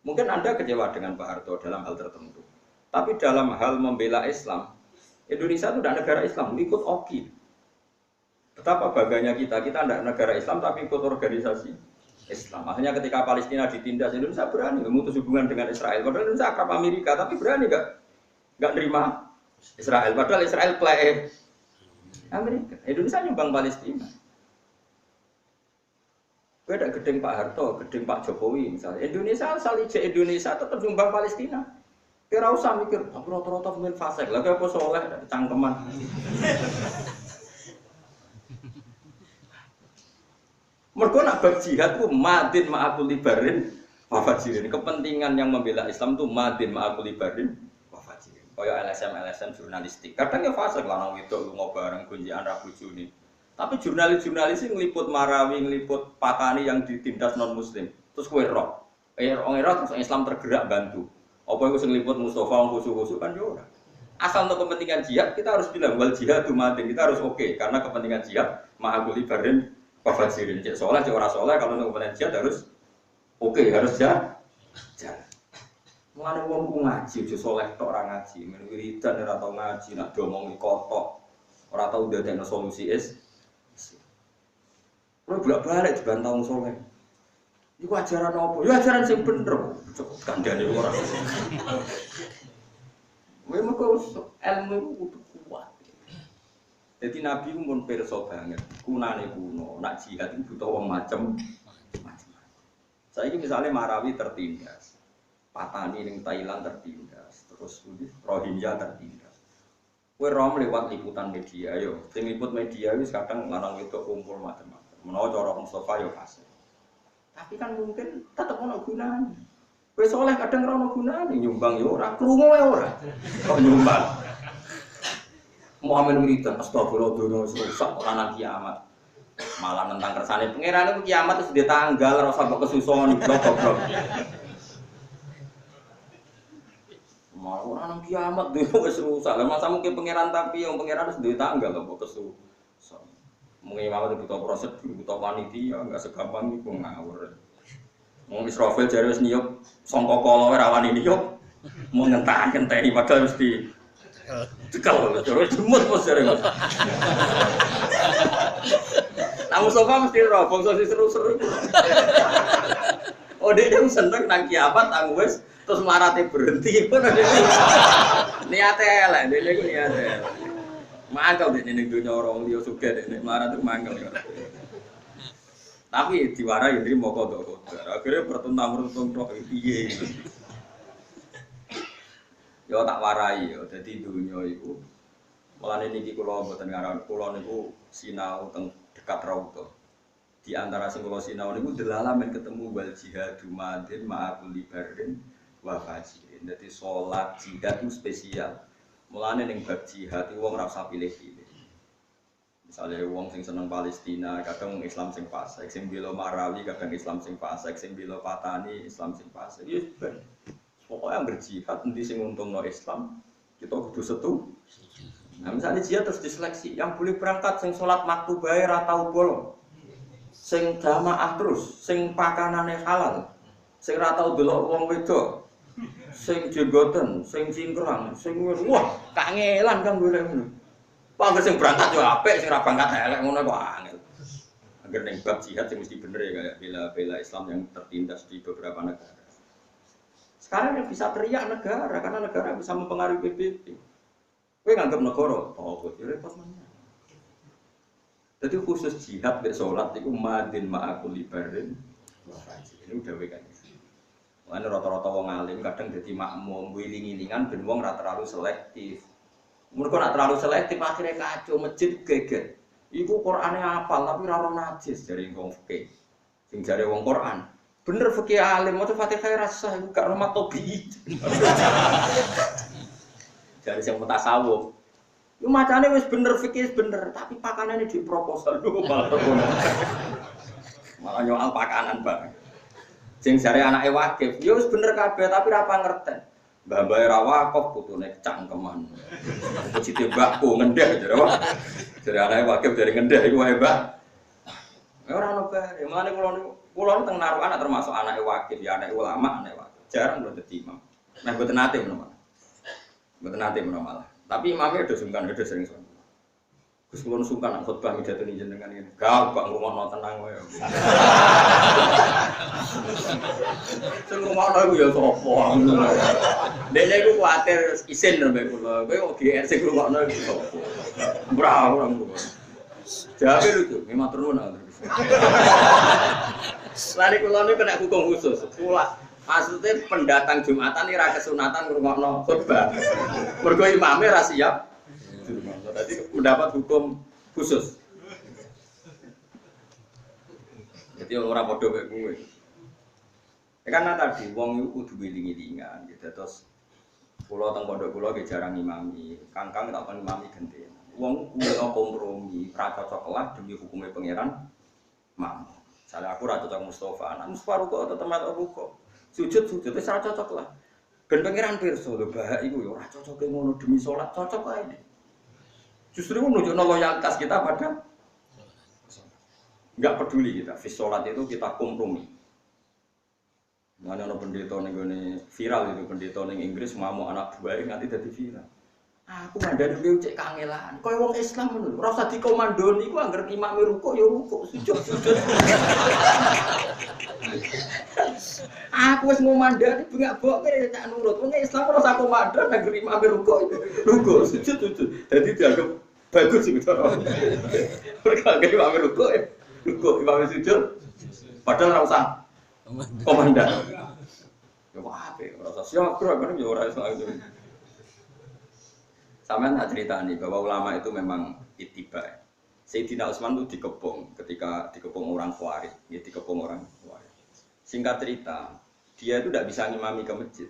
Mungkin Anda kecewa dengan Pak Harto dalam hal tertentu, tapi dalam hal membela Islam. Indonesia itu tidak negara Islam, ikut OKI. Betapa bangganya kita tidak negara Islam tapi ikut organisasi Islam. Makanya ketika Palestina ditindas, Indonesia berani memutus hubungan dengan Israel. Padahal Indonesia akrab Amerika, tapi berani nggak nerima Israel. Padahal Israel play Amerika. Indonesia nyumbang Palestina. Gue ada gedeng Pak Harto, gedeng Pak Jokowi misalnya. Indonesia asal ijek Indonesia tetap nyumbang Palestina. Kira usah mikir, tapi rata-rata pemain fasik, lagi apa soleh, cangkeman. Mereka nak berjihad itu madin ma'akul libarin wafajirin. Kepentingan yang membela Islam itu madin ma'akul libarin wafajirin. Kayak LSM jurnalistik. Kadang ya fasik, lanang itu lu bareng kunjian Rabu Juni. Tapi jurnalis-jurnalis ini ngeliput Marawi, ngeliput Patani yang ditindas non-muslim. Terus kue roh. Orang terus Islam tergerak bantu. Apa itu ngeliput Mustafa khusus-khusus kan juga. Asal untuk kepentingan jihad kita harus bilang wal jihad dumatin kita harus oke karena kepentingan jihad ma'akuli barin wafajirin. Cek soleh, cek ora soleh kalau untuk kepentingan jihad harus oke harus jalan. Mulane wong ngaji aja soleh tok ora ngaji, men wiridan ora tau ngaji, nak diomongi kotok. Ora tau ndadekno solusi is. Ora bolak-balik dibantah wong soleh. Iku ajaran apa? Ya ajaran sing bener. Cukup kandhane ora. Memang kok ilmu itu kudu kuat. Jadi Nabi pun pirsa banget. Kunane kuno, nak jihad itu butuh wong macem. Saiki misalnya Marawi tertindas. Patani ning Thailand tertindas. Terus Rohingya tertindas. Kowe rom lewat liputan media yo. Sing liput media wis kadang lanang wedok kumpul macam-macam. Menawa cara Mustafa yo kasih. Tapi kan mungkin tetep ono gunane. Kowe soleh kadang ora ono gunane, nyumbang yo ora, krungu wae ora. Kok nyumbang. Muhammad wiridan astagfirullah dono rusak ora kiamat. Malah tentang kersane pangeran itu kiamat wis di tanggal ora usah kok kesuson goblok. Malah ora nang kiamat dhewe wis rusak. Lah masa mungkin pangeran tapi yang pangeran wis duwe tanggal kok kesuson. Mungkin malah butuh prosedur, butuh panitia, enggak segampang iku ngawur. Wong Israfil jare wis niyup sangka kala ora wani niyup. Mau ngentah-ngenteni padahal mesti cekal terus jemut bos jare. Nah Mustafa mesti ro bangsa seru-seru. Oh dia seneng nang kiamat nang wis terus marate berhenti ngono dhewe. Niate elek dene iku niate. Mangkel dene ning donya orang liya sugih dene marate mangkel. Tapi diwarai ndri moko kok. Akhire pertuntang-pertuntung tok piye. Yo tak warai yo dadi donya iku. Mulane niki kula mboten ngaran kula niku sinau teng dekat Raudha. Di antara sing kula sinau niku delalah men ketemu wal jihadu madin ma'akul libarin wa fajirin. Dadi salat jihad itu spesial. Mulane ning bab jihad iki wong ora usah pilih-pilih. Misalnya wong sing seneng Palestina, kadang Islam sing fasik, sing bela Marawi kadang Islam sing fasik, sing bela Patani Islam sing fasik. Ya ben. Pokoknya berjihad nanti sing untungno Islam, kita kudu setuju. Nah, misalnya jihad terus diseleksi, yang boleh berangkat sing salat maktu bae ra tau bolong. Sing jamaah terus, sing pakanane halal. Sing ra tau delok wong wedok. Sing jenggoten, sing cingkrang, sing wah, kangelan kan golek ngono. Pak sing berangkat yo apik, sing ra berangkat elek ngono kok angel. Agar ning bab jihad sing mesti bener ya kayak bela Islam yang tertindas di beberapa negara. Sekarang yang bisa teriak negara karena negara bisa mempengaruhi PBB. Kowe nganggep negara, oh kok repot mana. Jadi khusus jihad be salat iku madin ma'akul libarin. Ini udah wekan. Mana rata-rata wong alim kadang dadi makmum wiling-wilingan ben wong ora terlalu selektif. Mergo nek terlalu selektif akhirnya kacau masjid geger. Iku Qur'ane hafal tapi ora ono najis dari wong fikih. Sing jare wong Qur'an. Bener fikih alim maca Fatihah rasa iku gak rahmat tobi. Jare sing mutasawuf. Yo macane wis bener fikih bener tapi pakanane di proposal lho malah ngono. Malah nyoal pakanan, Pak. Sing jare anake wakif, yo wis bener kabeh tapi ora pangerten. Mbah-mbah ra wakif putune cangkeman. Pucite mbahku ngendhek jare wae. Jare anake wakif dari ngendhek iku wae, Mbah. Ora ono bare. Mulane kula teng narukan termasuk anake wakif, ya anake ulama, anake wakif. Jarang lho dadi imam. Nah mboten nate menawa. Mboten nate menawa malah. Tapi imamnya udah sungkan, udah sering sungkan. Gus kula sungkan nak khotbah midhatoni jenengan iki. Gampang ngomongno tenang wae. Sing ngomongno iku ya sapa. Dene iku kuwatir isin lho mbek kula. Kowe kok GR sing ngrungokno iki sapa. Bravo kula. Jawabe lucu, memang turun ana. Lari kula niku kena hukum khusus. Kula maksudnya pendatang Jumatan ini ra kesunatan ngrungokno khotbah. Mergo imame ra siap. Berarti mendapat hukum khusus. Jadi orang padha mek kowe. Karena tadi wong iku kudu wiling-wilingan gitu. Terus kula teng pondok kula ge jarang imami. Kangkang tak kon imami genten. Wong kuwi kompromi, ra cocok lah demi hukume pangeran. Mam. Sale aku ra cocok Mustafa, anak Mustafa kok tetep kok. Sujud wis ra cocok lah. Ben pangeran pirsa lho bahak iku yo ora cocoke ngono demi salat cocok ae. Justru menunjukkan loyalitas kita pada enggak peduli kita. Fis sholat itu kita kompromi. Mana ada pendeta nih viral itu pendeta ning Inggris mau anak buahnya nanti jadi viral. Aku mandani dia cek kangelan. Kau wong Islam menurut. Rasa di komandoni. Aku angger imam ruko ya ruko sujud. aku wis ngomandani bengak-bengok kene tak nurut. Wong Islam ora sak komandan nang imam ruko. Ruko sujud. Dadi dianggap bagus gitu. Mereka gak imam ruko. Ruko imam sujud. Padahal ora usah komandan. Ya apik, ora usah siap bro, kan ya ora iso. Sampeyan tak ceritani bahwa ulama itu memang ittiba. Sayyidina Utsman itu dikepung ketika dikepung orang Khawarij, ya dikepung orang Khawarij. Singkat cerita, dia itu tidak bisa ngimami ke masjid.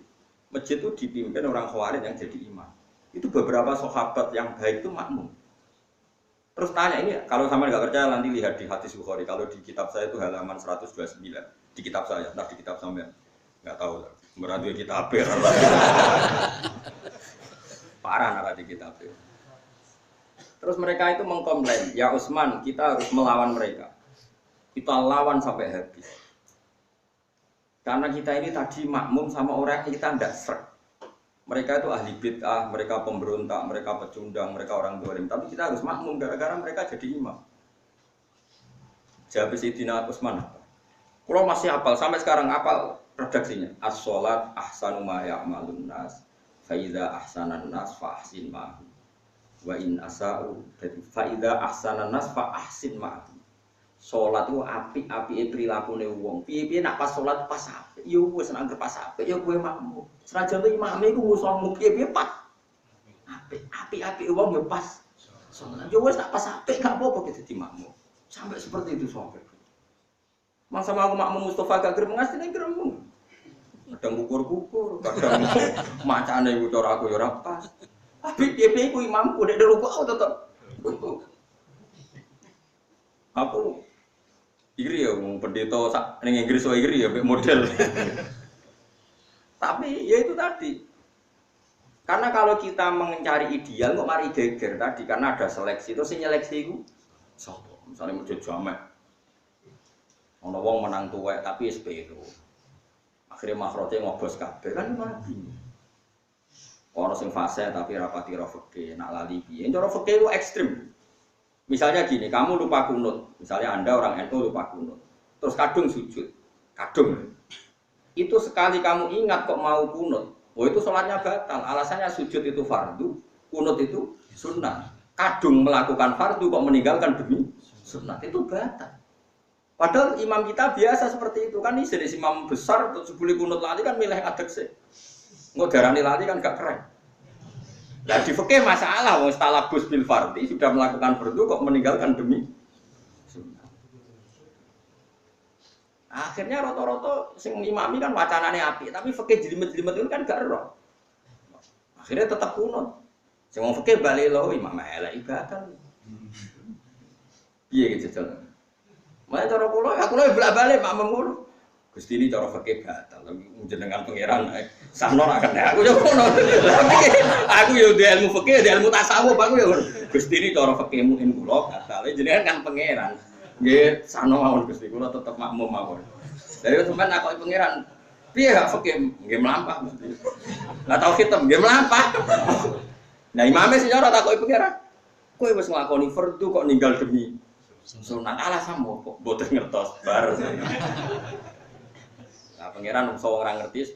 Masjid itu dipimpin orang Khawarij yang jadi imam. Itu beberapa sahabat yang baik itu makmum. Terus tanya ini, kalau sama nggak percaya nanti lihat di hadis Bukhari. Kalau di kitab saya itu halaman 129. Di kitab saya, entah di kitab sampean. Nggak tahu, berarti kitab parah nara di kitab itu. Terus mereka itu mengkomplain, ya Utsman, kita harus melawan mereka. Kita lawan sampai habis. Karena kita ini tadi makmum sama orang yang kita tidak serak. Mereka itu ahli bid'ah, mereka pemberontak, mereka pecundang, mereka orang dolim. Tapi kita harus makmum gara-gara mereka jadi imam. Jawab Sayyidina Utsman. Kalau masih hafal, sampai sekarang hafal redaksinya. As-sholat ahsanu ma ya'malun nas. Fa idza ahsanan nas fa ahsin ma'hum. Wa in asa'u jadi faida ahsanan nas fa ahsin ma'hum. Salat itu apik-apike prilakune wong. Piye-piye nak pas salat pas apik, ya wis nang pas apik ya kowe makmum. Senajan to imame iku musuhmu piye-piye pas apik-apike wong ya pas salat. Ya wis nak pas apik gak apa-apa dadi makmum. Sampai seperti itu sampai. Masa mau makmum Mustafa gak grem ngasine grem. Kadang kukur-kukur, kadang macane iku cara aku ya ora pas. Tapi piye-piye ku imamku nek rukuk tetep. Aku iri ya wong pendeta ning Inggris wae iri ya mek model. Tapi ya itu tadi. Karena kalau kita mencari ideal kok mari geger tadi karena ada seleksi. Terus sing nyeleksi iku sapa? Misale masjid jamek. Ana wong menang tuwek tapi SP itu. Akhirnya makhrote ngobos kabeh kan mati. Orang sing fase tapi rapati ro fikih, nak lali piye. Cara fikih itu ekstrim. Misalnya gini, kamu lupa kunut. Misalnya Anda orang NU lupa kunut. Terus kadung sujud. Kadung. Itu sekali kamu ingat kok mau kunut. Oh itu sholatnya batal. Alasannya sujud itu fardu, kunut itu sunnah. Kadung melakukan fardu kok meninggalkan demi sunnah itu batal. Padahal imam kita biasa seperti itu kan. Ini jenis imam besar untuk sebuli kunut lali kan milih adek sih. Nggak darani lali kan gak keren. Nah di fikih masalah, wong talabus bil fardhi sudah melakukan fardu kok meninggalkan demi sunnah. Akhirnya roto-roto sing ngimami kan wacanane apik, tapi fikih jelimet-jelimet itu kan gak ero. Akhirnya tetap kunut. Sing wong fikih bali lho imam elek ibadah. Piye gitu jalan. Mane cara kula, aku lho bolak-balik makmum ngono. Gusti ini cara fikih batal, jenengan pangeran sahno akan aku yo ngono. Aku yo duwe ilmu fikih, duwe ilmu tasawuf aku yo. Gusti ini cara fikihmu in kula batal, jenengan kan pangeran. Nggih, sahno mawon Gusti kula tetep makmum mawon. Dari sampean takoki pangeran, piye gak fikih? Nggih mlampah Gusti. Lah tau khitam nggih mlampah. Nah imame sing ora takoki pangeran. Kowe wis nglakoni fardu kok ninggal demi sunat alasanmu kok mboten ngertos bar. Nah, pangeran wong ora ngerti.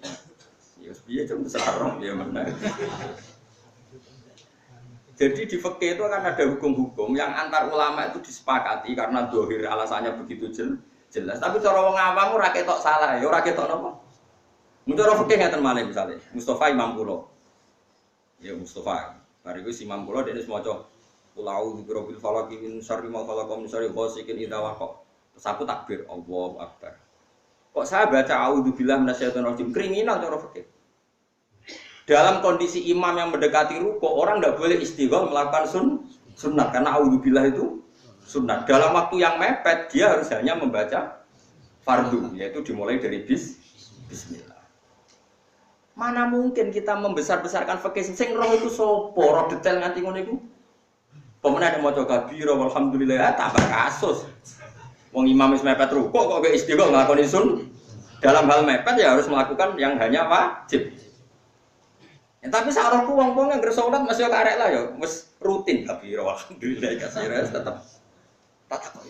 Ya wis piye cung terserah ya meneh. Jadi di fikih itu akan ada hukum-hukum yang antar ulama itu disepakati karena dohir alasannya begitu jelas. Tapi cara wong awam ora ketok salah, ya ora ketok napa. Mun cara fikih ngaten malih misale Mustafa imam kula. Ya Mustafa, bariku si imam kula dene maca Ulau dzikra bil falaq min syarri ma khalaq min syarri ghasiqin idza waqab. Terus aku takbir Allahu akbar. Kok saya baca auzubillahi minasyaitonir rajim kriminal cara fikih. Dalam kondisi imam yang mendekati ruku, orang tidak boleh istighfar melakukan sunnah karena auzubillah itu sunnah. Dalam waktu yang mepet dia harus hanya membaca fardu, yaitu dimulai dari bismillah. Mana mungkin kita membesar-besarkan fikih sing roh itu sapa, roh detail nganti ngono iku. Pemenang ada maca kabira walhamdulillah tambah kasus. Wong imam wis mepet ruku kok gak istighfar nglakoni dalam hal mepet ya harus melakukan yang hanya wajib. Ya, tapi saroku wong-wong yang salat masih karek lah ya, wis rutin kabira alhamdulillah kasih tetap kok.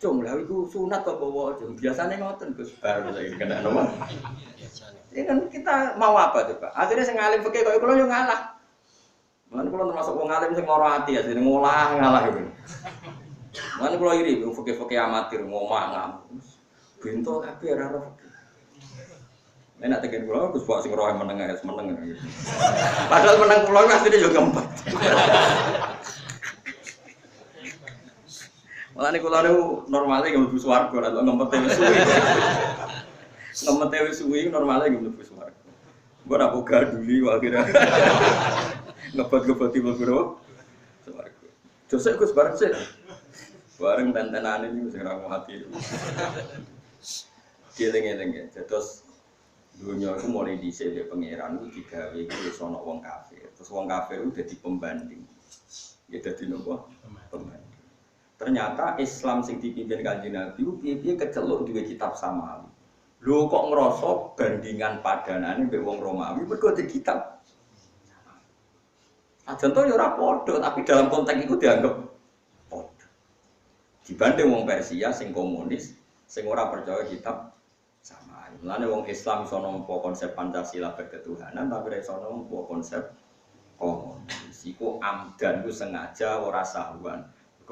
Cung, lha iku sunat kok bawa cung. Biasane ngoten Gus bar saiki kena napa? Ini kan kita mau apa coba? Akhirnya sing alim fikih kaya kula yo ngalah. Mulane kula termasuk wong alim sing lara ati ya, jeneng ngolah ngalah iki. Mulane kula iri wong fikih-fikih amatir ngomah ngam. Bento kabeh ora ora fikih. Nek tekan kula Gus Pak sing roh meneng ya meneng gitu. Padahal meneng kula asline yo ngempet. Mulane kula niku normale mlebu swarga ora ngempete wis suwi. Ngempete wis suwi normale mlebu swarga. Mbok ora boga duli akhirnya. Ngebot-ngeboti mlebu swarga. Josek Gus bareng sik. Bareng tentenane iki sing ora mati. Dieling-eling ya. Terus dunia itu mulai dhisik ya pangeran itu digawe iku wis ana wong kafir. Terus wong kafir itu dadi pembanding. Ya dadi napa? Pembanding. Ternyata Islam sing dipimpin Kanjeng Nabi piye-piye keceluk duwe kitab samawi. Lho kok ngrasa bandingan padanane mbek wong Romawi mergo di kitab. Ajan to ya ora padha, tapi dalam konteks iku dianggap padha. Dibanding wong Persia sing komunis, sing ora percaya kitab samawi. Mulane wong Islam iso nampa konsep Pancasila berketuhanan, tapi ora iso nampa konsep komunis. Iku amdan ku sengaja ora sahwan.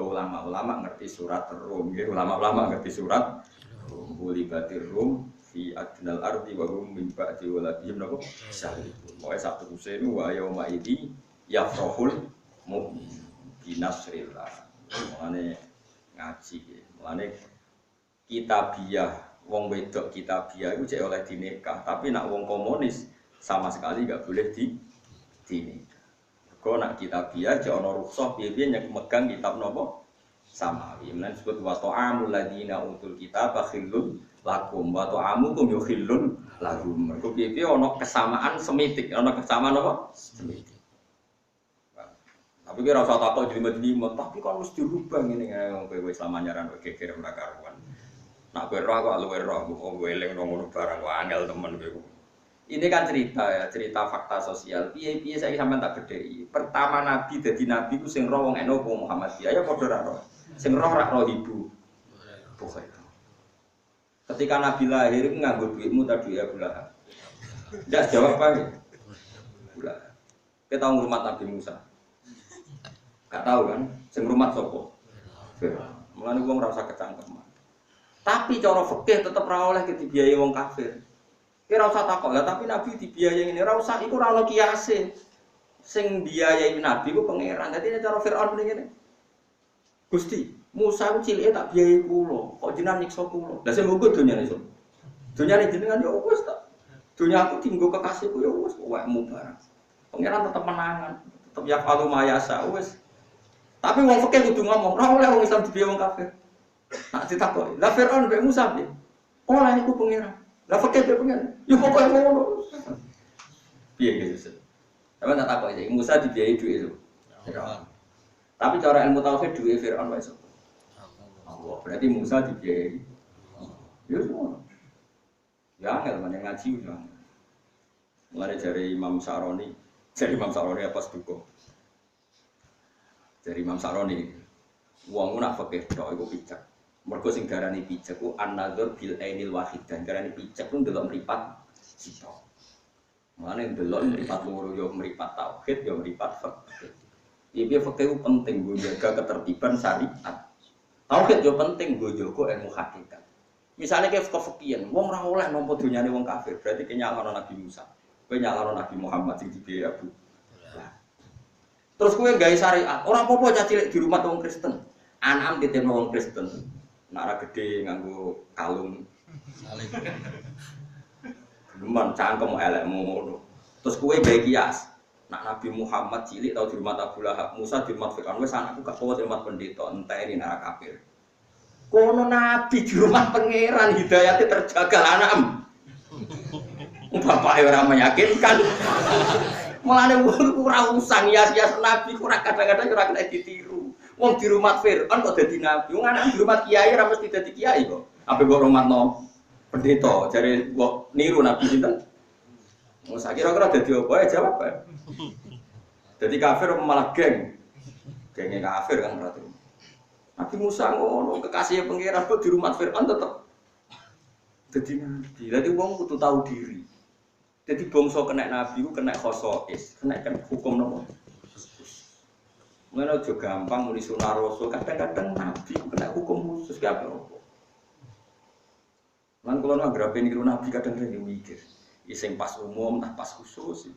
Ulama-ulama ngerti surat Rum, ya ulama-ulama ngerti surat Rum. Bulibatir Rum fi adnal ardi wa hum min ba'di waladihim napa syahidun. Wae satu usenu wa yauma idi yafrahul mu'min binasrillah. Mulane ngaji, mulane kitabiah wong wedok kitabiah iku cek oleh dinikah, tapi nak wong komunis sama sekali enggak boleh dinikah. Kau nak kitabiah, jangan rukhsah piye-piye yang megang kitab nopo samawi. Mulane disebut wa ta'amul ladina utul kitab khillun lakum wa ta'amukum yukhillun lahum. Mergo piye-piye ana kesamaan semitik, ana kesamaan apa? Semitik. Tapi kira usah takok jelimet-jelimet, tapi kan mesti dirubah ngene kowe Islam anyaran kowe geger ora karuan. Nak kowe roh kok luwe roh, kok kowe eling ngono barang wae angel temen kowe. Ini kan cerita ya, cerita fakta sosial. Piye-piye saya sampean tak gedheki. Pertama nabi dadi nabi ku sing roh wong NU Muhammadiyah ya padha ra roh. Sing roh ra roh ibu. Bukan. Ketika nabi lahir iku nganggo dhuwitmu ta dhuwit Abu Lahab. Ndak jawab apa ya? Abu Lahab. Kita tahu ngurmat Nabi Musa. Gak tahu kan, sing ngurmat sapa? Mulane wong ora usah kecangkeman. Tapi cara fikih tetep ra oleh dibiayai wong kafir. Kira usah takok lah, tapi Nabi dibiayai ini ora usah iku ora ono kiase. Sing biayai Nabi ku pangeran. Dadi cara Firaun ngene. Gusti, Musa ku cilike tak biayai kula, kok jenengan nyiksa kula. Lah sing nggo donyane iso. Donyane jenengan ya wis tak. Donya aku dienggo kekasihku ya wis wekmu barang. Pangeran tetep menangan, tetep ya falu mayasa wis. Tapi wong fikih kudu ngomong, ora oleh wong Islam dibiayai wong kafir. Nak ditakoki, lah Firaun mbek Musa piye? Oleh iku pangeran. Lah fakir dia pengen, ya pokoknya ngono. Piye gitu. Tapi tak takok iki, Musa dibiayai duit itu. Tapi cara ilmu tauhid duit Firaun wae sapa? Allah. Berarti Musa dibiayai. Ya semua. Ya angel men ngaji udah. Mulane jare Imam Saroni apa seduko. Jare Imam Saroni, wong nak fakir tok iku picek. Mergo sing darani pijak ku an-nadzur bil ainil wahidah. Darani pijak ku ndelok mripat sita. Mulane ndelok mripat loro yo mripat tauhid yo mripat fikih. Iki fikih ku penting nggo jaga ketertiban syariat. Tauhid yo penting nggo jaga ilmu hakikat. Misale ke fikih, wong ora oleh nampa donyane wong kafir, berarti kenyalano Nabi Musa. Kowe nyalano Nabi Muhammad sing dibiayai Abu. Terus kowe gawe syariat, ora apa-apa cah cilik di rumah wong Kristen. Anam diteno wong Kristen. Nara gede nganggo kalung salib. Geman cangkem elekmu ngono. Terus kowe gawe kias. Nak Nabi Muhammad cilik tau di rumah Abu Lahab, Musa di rumah Firaun, wis anakku gak kuat di rumah pendeta, enteni nara kafir. Kono Nabi di rumah pangeran hidayate terjaga anam. Bapake ora meyakinkan. Mulane ora usang hias-hias Nabi ora kadang-kadang ora kena ditiru. Wong di rumah Fir'aun kok dadi nabi. Wong anak di rumah kiai ora mesti dadi kiai kok. Ape kok hormatno pendeta, jare kok niru nabi sinten? Wong sak kira-kira dadi apa ya jawab bae. Dadi kafir malah geng. Genge kafir kan berarti. Nabi Musa ngono kekasih pangeran kok di rumah Firaun tetep dadi nabi. Dadi wong kudu tahu diri. Jadi bangsa kena nabi ku kena khosois, kena hukum nopo. Mana aja gampang muni sunah rasul, kadang-kadang nabi ku kena hukum khusus ki apa opo. Lan kula nak grape niru nabi kadang-kadang mikir, sing pas umum tak pas khusus.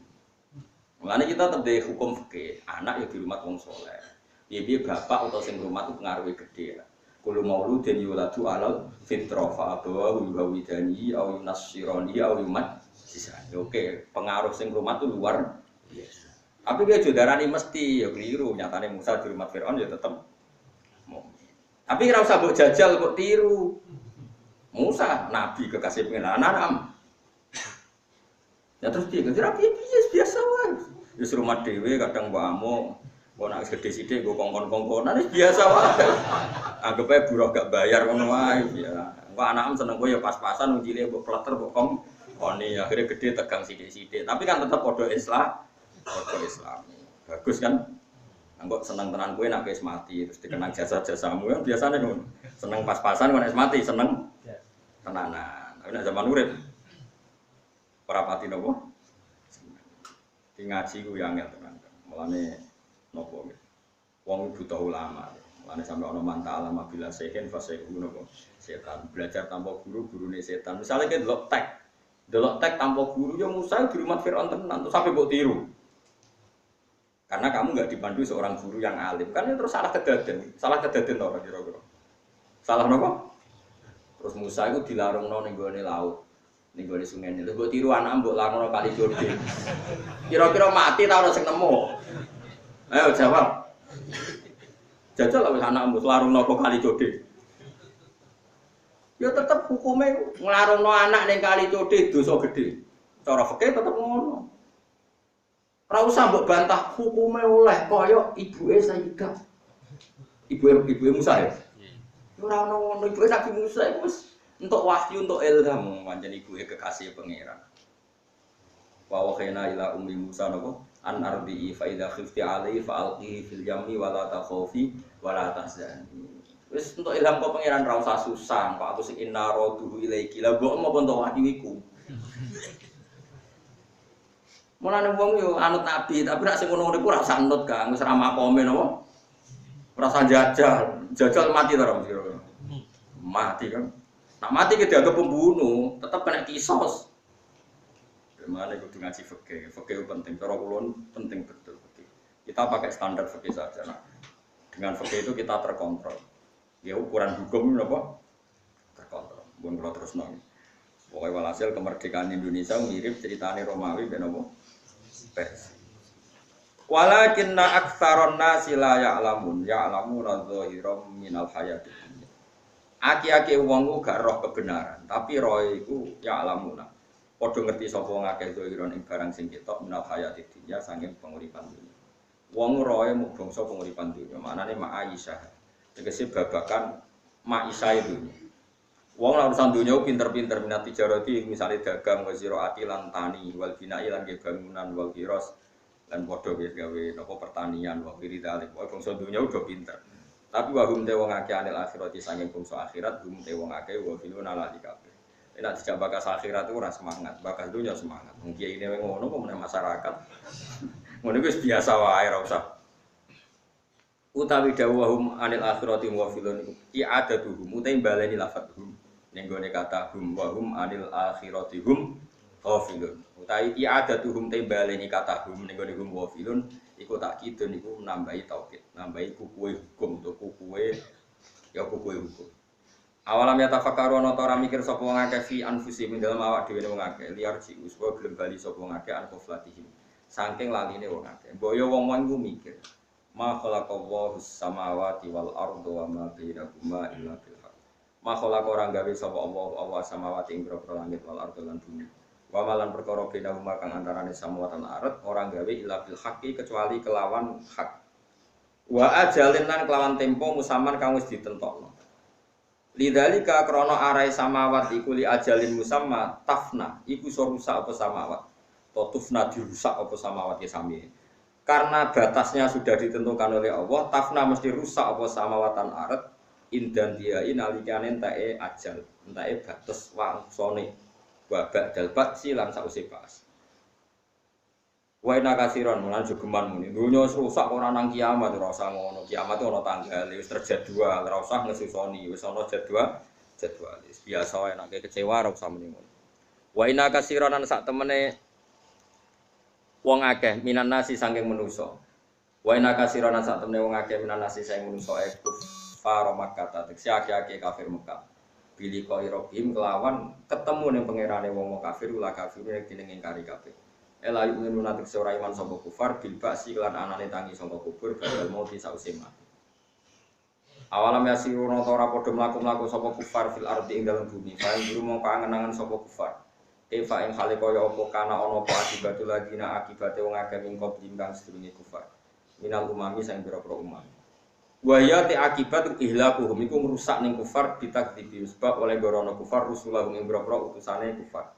Mulane kita tetep de hukum fikih, anak ya di rumah wong saleh. Piye-piye bapak atau sing rumah itu pengaruhe gede. Kulo mauludin yuladu alal fitrah fa abawa wawidani au yunassirani au yumat sisa. Oke, pengaruh sing rumah itu luar biasa. Tapi dia jodarani mesti ya keliru. Nyatane Musa di rumah Firaun ya tetep mukmin. Tapi ora usah mbok jajal kok tiru. Musa nabi kekasih pengenalan. Ya terus dia kira biasa wae. Wis rumah dhewe kadang mbok amuk. Kok nek gede sithik nggo kongkon-kongkonan wis biasa wae. Anggap ae buruh gak bayar ngono wae ya. Engko anakmu seneng kowe ya pas-pasan wong cilik mbok pleter mbok koni akhirnya gede tegang sithik-sithik. Tapi kan tetap padha Islam. Bagus kan? Engko seneng tenan kowe nek wis mati terus dikenang jasa-jasamu kan biasane ngono. Seneng pas-pasan kok nek mati seneng tenanan. Tapi nek zaman urip ora pati napa? Di ngaji ku yang angel tenan. Mulane nopo wong butuh ulama. Mulane sampe ana manta alama bila sehen fase nopo setan. Belajar tanpa guru, gurune setan. Misale ke delok tek tanpa guru ya Musa di rumah Firaun tenan terus sampe mbok tiru. Karena kamu enggak dipandu seorang guru yang alim. Kan itu terus salah kedaden to kira-kira. Salah nopo? Terus Musa itu dilarungno ning gone laut. Ning gone sungai. Lha mbok tiru anak mbok larungno kali Jordan. Kira-kira mati ta ora sing nemu? Ayo jawab. Jajal wis anakmu larungno kok kali Jordan. Ya tetep hukume nglarungno anak ning kali Jordan dosa gedhe. Cara fikih tetep ngono. Ora usah mbok bantah hukume oleh kaya ibuke Sayyidah. Ibuke Musa ya. Ora ono ngono ibuke Nabi Musa iku wis entuk wahyu entuk ilham pancen ibuke kekasih pangeran. Wa wakhina ila ummi Musa napa an ardi fa idza khifti alaihi fa alqihi fil yammi wa la takhafi wa la tahzani. Wis entuk ilham kok pangeran ra usah susah kok aku sing inna raduhu ilaiki. Lah mbok apa entuk wahyu iku. Mulane wong yo anut nabi, tapi nek sing ngono-ngono iku ora usah anut Kang, wis ra makome napa. Ora usah jajal mati ta ora kira. Mati kan. Nak mati ki dianggap pembunuh, tetep kena kisos. Gimana kudu ngaji fikih. Fikih penting, cara kula penting betul fikih. Kita pakai standar fikih saja. Nah, dengan fikih itu kita terkontrol. Ya ukuran hukum napa? Terkontrol. Mun kula terusno. Pokoke walhasil kemerdekaan Indonesia mirip ceritane Romawi ben napa? Persia. Walakinna aktsaron nasi la ya'lamun radzahiram minal hayati. Aki-aki wong ku gak roh kebenaran, tapi roh iku ya'lamuna. Padha ngerti sapa ngakeh zahiron ing barang sing ketok minal hayati dunya saking penguripan dunya. Wong roe mung bangsa penguripan dunya, maknane ma'aisyah. Tegese babakan ma'isyae dunya. Wong lan urusan dunya pinter-pinter minat tijarati misale dagang wa ziraati lan tani wal bina'i lan bangunan wal kiros lan padha gawe napa pertanian wa wiridalik. Wong bangsa dunya uga pinter. Tapi wa hum te wong akeh anil akhirati saking bangsa akhirat hum te wong akeh wa filuna la dikabeh. Nek dijak bakas akhirat itu ora semangat, bakas dunya semangat. Wong kiai ne ngono kok meneh masyarakat. Ngono wis biasa wae ora usah. Utawi dawuhum anil akhirati wa filun i'adatuhum utai baleni lafadzhum ning gone kata hum wa hum anil akhirati hum ghafilun. Utai i'adatuhum te baleni kata hum ning gone hum wa filun iku takkidun iku nambahi taukid, nambahi kukuwe hukum to kukuwe ya kukuwe hukum. Awalam ya tafakkaru ana ora mikir sapa wong akeh fi anfusihim dalam awak dhewe wong akeh liar si uswa gelem bali sapa wong akeh an qoflatihim saking laline wong akeh. Mbok yo wong-wong iku mikir ma khalaqallahu samawati wal arda wa ma bainahuma illa bil haqq. Ma khalaqa ora gawe sapa Allah samawati ing boro langit wal arda lan bumi. Wa malan perkara bainahuma kang antarane samawati lan ardh ora gawe illa bil haqqi kecuali kelawan hak. Wa ajalin lan kelawan tempo musaman kang wis ditentokno. Lidzalika krana arai samawat iku li ajalin musamma tafna iku iso rusak apa samawat. Totufna dirusak apa samawat ya sami. Karena batasnya sudah ditentukan oleh Allah, tafna mesti rusak apa samawatan arat indan dia inalikane entake ajal, entake batas wangsane wa ba'dal ba'si lan sause pas. Wa inna kasiron mulan jogeman muni. Dunya rusak ora nang kiamat ora usah ngono. Kiamat ora tanggal wis terjadwal, ora usah ngesusoni, wis ana jadwal. Biasa wae nek kecewa ora usah muni ngono. Wa inna kasiron lan sak temene wong akeh minan nasi saking manusa. Wa inna kasiron lan sak temene wong akeh minan nasi saking manusa kufar Makkah tegese akeh-akeh kafir Mekah. Pilih kok irobim kelawan ketemu ning pangerane wong kafir ula kafir nek dineng ingkari kabeh. Ela yu'minu natik seora iman sapa kufar bil ba'si lan anane tangi saka kubur badal mauti sause mati. Awalam yasiruna ta ora padha mlaku-mlaku sapa kufar fil ardi ing dalem bumi. Paling guru mongko angen-angen sapa kufar. Kaifa ing hale kaya apa kana ana apa akibatul ladina akibate wong akeh mingko blimbang sedurunge kufar. Minal umami sing pira-pira umam. Wa ya ti akibat ihlakuhum iku ngrusak ning kufar ditakdibi sebab oleh gorono kufar rusulahum ing pira-pira utusane kufar.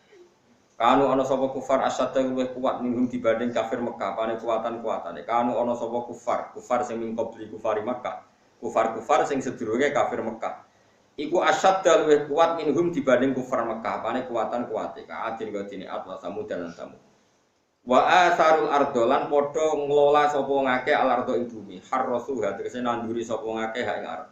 Kanu ana sapa kufar asyadda luwih kuat minhum dibanding kafir Mekah, pane kuwatan-kuwatane. Kanu ana sapa kufar sing mingko beli kufari Mekah. Kufar sing sedurunge kafir Mekah. Iku asyadda luwih kuat minhum dibanding kufar Mekah, pane kuwatan-kuwate. Ka'adin gadine atwa samud dan tamu. Wa asarul ardolan padha nglola sapa ngake alardo ing bumi. Harrasu tegese nanduri sapa ngake ha ing arep.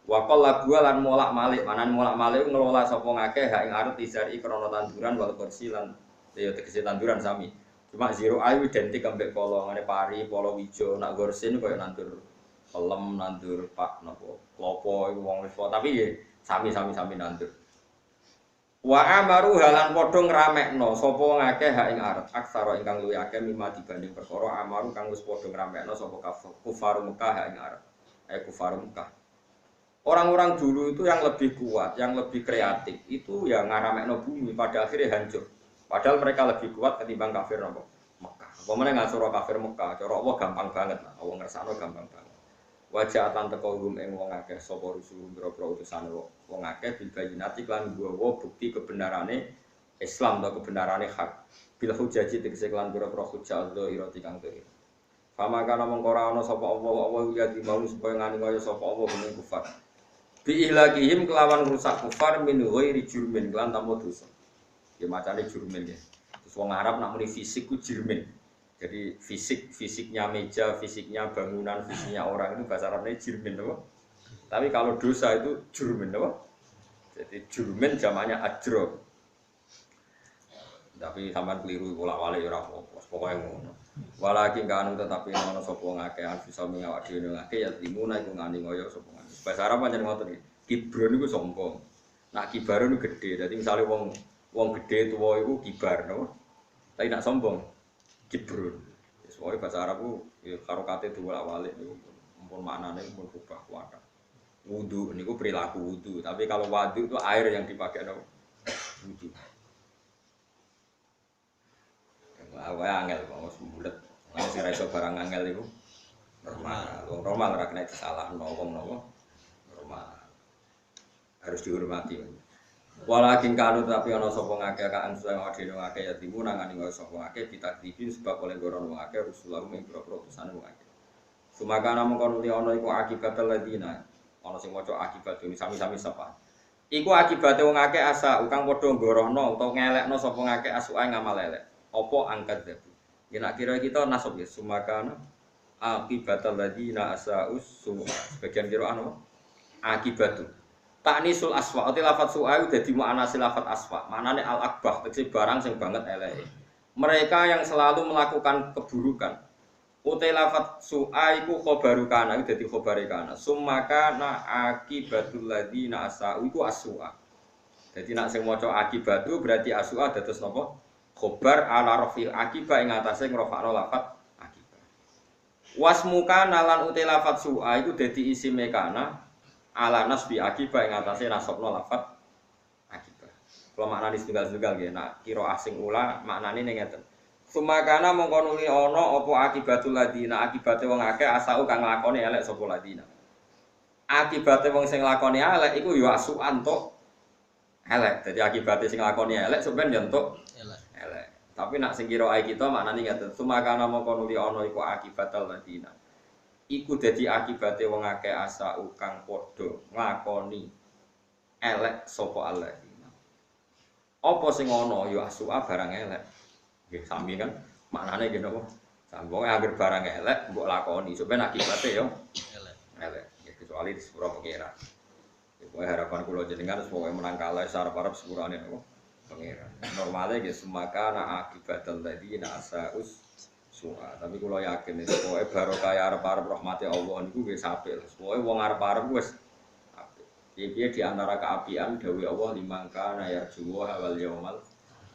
Wa qallabu lan molak-malik, manan molak-malik ngelola sapa ngakeh hak ing arep izari krana tanduran wal kursi lan ya tegese tanduran sami. Cuma zero ayu identik ambek polo ngene pari, polo wijo, nak gorsin koyo nandur pelem, nandur pak napa klopo iku wong wis tapi ya sami nandur. Wa amaru halan padha ngramekno sapa ngakeh hak ing arep aksara ingkang luwih akeh mimma dibanding perkara amaru kang wis padha ngramekno sapa kufar Mekah hak ing arep. Kufar Mekah. Orang-orang dulu itu yang lebih kuat, yang lebih kreatif, itu ya ngaramekno bumi pada akhirnya hancur. Padahal mereka lebih kuat ketimbang kafir nopo Mekah. Pemene ngasoro kafir Mekah, cara Allah gampang banget lah, Allah ngersakno gampang banget. Wajah atan teko hum ing wong akeh sapa rusul boro-boro utusan wong akeh bil bayinati lan nggawa bukti kebenarane Islam atau kebenarane hak. Bil hujaji tegese lan boro-boro hujjah dzahirati kang dhahir. Fama kana mongko ora ana sapa Allah ya di mau supaya ngani kaya sapa Allah mening kufar. Biilakihim kelawan rusak kufar min ghairi jurmin kelan tanpa dosa. Ya macane jurmin ya. Terus wong Arab nak muni fisik ku jurmin. Jadi fisiknya meja, fisiknya bangunan, fisiknya orang itu bahasa Arabnya jurmin apa? Tapi kalau dosa itu jurmin apa? Jadi jurmin jamaknya ajro. Tapi sampean keliru bolak-balik ora apa-apa. Pokoke ngono. Walakin kanu tetapi ana sapa ngakeh bisa mengawak dhewe ngakeh ya timuna iku ngani ngoyo sapa. Bahasa Arab pancen ngoten iki. Kibron iku sombong. Nak kibar niku gedhe. Dadi misale wong gedhe tuwa iku kibar, no? Tapi nak sombong kibron. Wis wae bahasa Arab ku ya karo kate bolak-balik niku mumpun maknane mumpun rubah kuwata. Wudu niku perilaku wudu, tapi kalau wadu itu air yang dipakai no wudu. Wae angel wong sembulet. Nek sing ra iso barang angel iku normal. Wong normal ora kena disalahno wong nopo. Harus dihormati. Walakin kanu tapi ana sapa ngakeh kan sing dhewe ngakeh ya timu nangani kaya sapa ngakeh ditakdibin sebab oleh gorono ngakeh Rasulullah ing pira-pira utusan ngakeh. Sumakana mengko nuli ana iku akibat ladina. Ana sing maca akibat ini sami-sami sapa. Iku akibate wong akeh asa kang padha gorono utawa ngelekno sapa ngakeh asuke ngamal elek. Apa angkat dadi. Ya nak kira kita nasab ya sumakana akibat ladina asa usu sebagian kira anu akibatu Taknisul aswa, ati lafadz su'ai dadi mu'annasil lafadz aswa. Maknane al-akbah, tegese barang sing banget eleke. Mereka yang selalu melakukan keburukan. Utai lafadz su'ai ku khobaru kana, dadi khobare kana. Sumakana akibatul ladina asa'u iku as-su'a. Dadi nek sing maca akibatu berarti as-su'a dados napa? Khobar ala rafil akibah ing atase ngrofakno lafadz akibah. Wasmuka nalan utai lafadz su'ai iku dadi isime kana. Ala nasbi akibah yang atasnya nasabno lafat akibah. Kalau maknanya setunggal-setunggal ya, nak kiro asing ula maknanya ini ngeten. Sumakana mengkonuli ono opo akibatul ladina akibatnya wong akeh asau kang lakoni elek sopo ladina. Akibatnya wong sing lakoni elek iku yo asukan tok elek. Jadi akibatnya sing lakoni elek sebenarnya entuk elek. Tapi nak sing kiro ai kita maknanya ngeten. Sumakana mengkonuli ono iku akibatul ladina. iku dadi akibate wong akeh asa kang padha nglakoni elek sapa Allah. Apa sing ana ya asua barang elek. Nggih sami kan maknane nggih napa? Sambung anggere barang elek mbok lakoni sampeyan akibate ya elek. Elek. Ya kecuali di sepuro pengira. Pokoke harapan kula jenengan pokoke menang kalah sarep-arep sepurane napa? Pengira. Normale nggih semakana akibatul ladina asaus su'a. Tapi kula yakin itu pokoke barokah arep-arep rahmati Allah niku wis apik. Pokoke wong arep-arep wis piye di antara keapian dawuh Allah limangka yarjuwa wal yaumal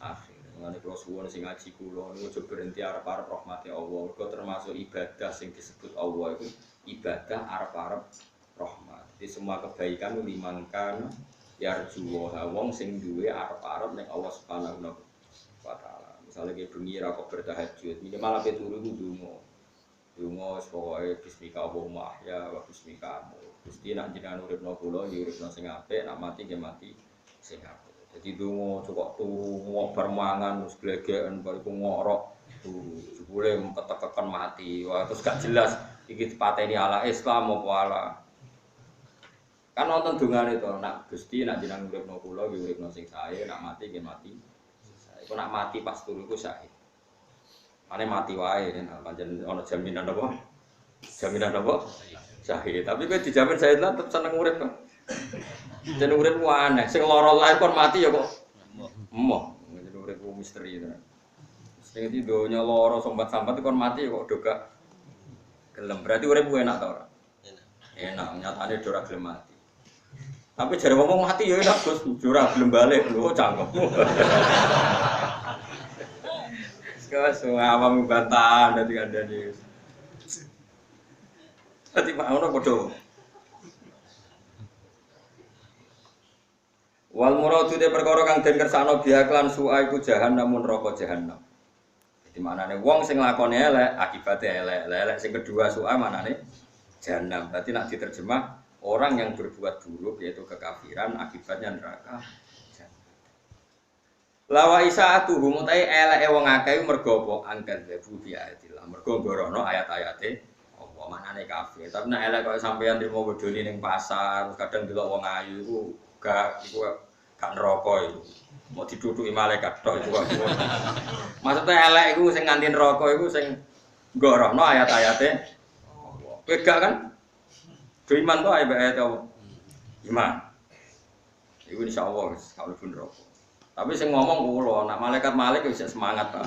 akhir. Mengane kula suwun sing ngaji kula niku aja berhenti arep-arep rahmati Allah. Mergo termasuk ibadah sing disebut Allah itu ibadah arep-arep rahmat. Jadi semua kebaikan limangka yarjuwa wong sing duwe arep-arep ning Allah Subhanahu wa taala. Misale ki bengi ra kok bertahajud, minimal ape turu ku ndonga. Ndonga pokoke bismika Allahumma ahya wa bismika amut. Gusti nak jenengan uripno kula ya uripno sing apik, nak mati nggih mati sing apik. Dadi donga cocok turu ngobar mangan wis glegeken bariku ngorok turu. Jebule ketekeken mati. Wah terus gak jelas iki dipateni ala Islam apa ala. Kan wonten dongane to, nak Gusti nak jenengan uripno kula ya uripno sing sae, nak mati nggih mati. Iku nak mati pas turu iku syahid. Ane mati wae nek pancen ana jaminan apa? Jaminan apa? Syahid. Tapi kowe dijamin syahid lah tetep seneng urip kok. Jeneng urip ku aneh, sing lara lae kon mati ya kok. Emoh, jeneng urip ku misteri tenan. Sing iki donya lara sambat-sambat kon mati kok do gak gelem. Berarti urip ku enak ta ora? Enak. Enak, nyatane do ora gelem mati. Tapi jare ngomong mati ya enak Gus, do ora gelem balik lho cangkemmu. Sekarang awam bantahan dadi kandhane. Dadi Pak ono padha. Wal muradu te perkara kang den kersakno biya klan su'a iku jahanam neraka jahanam. Dadi maknane wong sing nglakoni elek akibate elek. Elek sing kedua su'a maknane jahanam. Berarti nek diterjemah orang yang berbuat buruk yaitu kekafiran akibatnya neraka. Lawa isaatu humutai eleke wong akeh mergo apa angkat debu bi ayatillah. Mergo gorono ayat-ayate apa manane kafir. Tapi nek elek kok sampeyan trimo bodoni ning pasar, kadang delok wong ayu iku gak neraka iku. Mau diduduki malaikat tok iku. Maksudnya elek iku sing nganti neraka iku sing gorono ayat-ayate Allah. Kowe gak kan? Do iman to ayat Allah. Iman. Iku insyaallah wis kalau pun neraka. Tapi sing ngomong kula, nak malaikat malik wis semangat ta.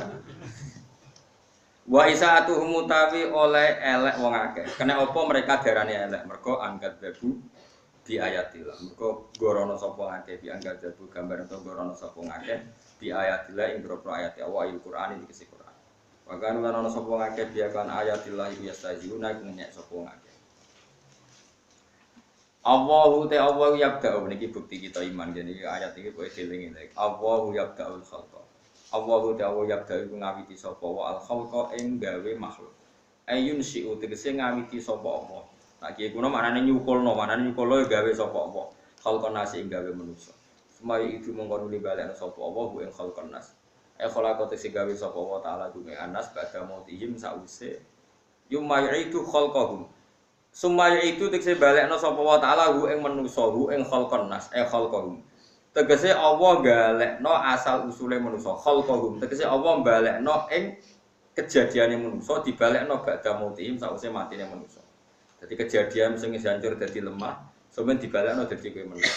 Wa isaatuhum mutawi oleh elek wong akeh. Kene apa mereka darane elek? Mergo angkat babu di ayatillah. Mergo gorono sapa akeh di angkat babu gambar to gorono sapa akeh di ayatillah ing boro ayat Allah Al-Qur'an iki kisi Qur'an. Wa kan ana sapa akeh dia kan ayatillah iki yastajuna nyek sapa akeh. Allahu te Allahu yabda'u niki bukti kita iman jadi ayat iki kowe eling iki. Allahu yabda'ul khalqa. Allahu te Allahu yabda'u ngawiti sapa wa al khalqa ing gawe makhluk. Ayun syi'u tegese ngawiti sapa Allah. Nah iki kuno maknane nyukulno gawe sapa Allah. Khalqan nasi ing gawe manusa. Semai itu mongkon nuli balekno sapa Allah ing khalqan nas. Khalaqa tegese gawe sapa Allah taala dume anas badha mautihim sause. Yumayitu khalqahum. Sumaya itu tegese balekno sapa wa taala hu ing manusa hu ing khalqan nas khalqahum. Tegese Allah galekno asal usule manusa khalqahum. Tegese Allah balekno ing kejadiane manusa dibalekno badha mautihim sause matine manusa. Dadi kejadian sing hancur dadi lemah, sampeyan dibalekno dadi kowe manusa.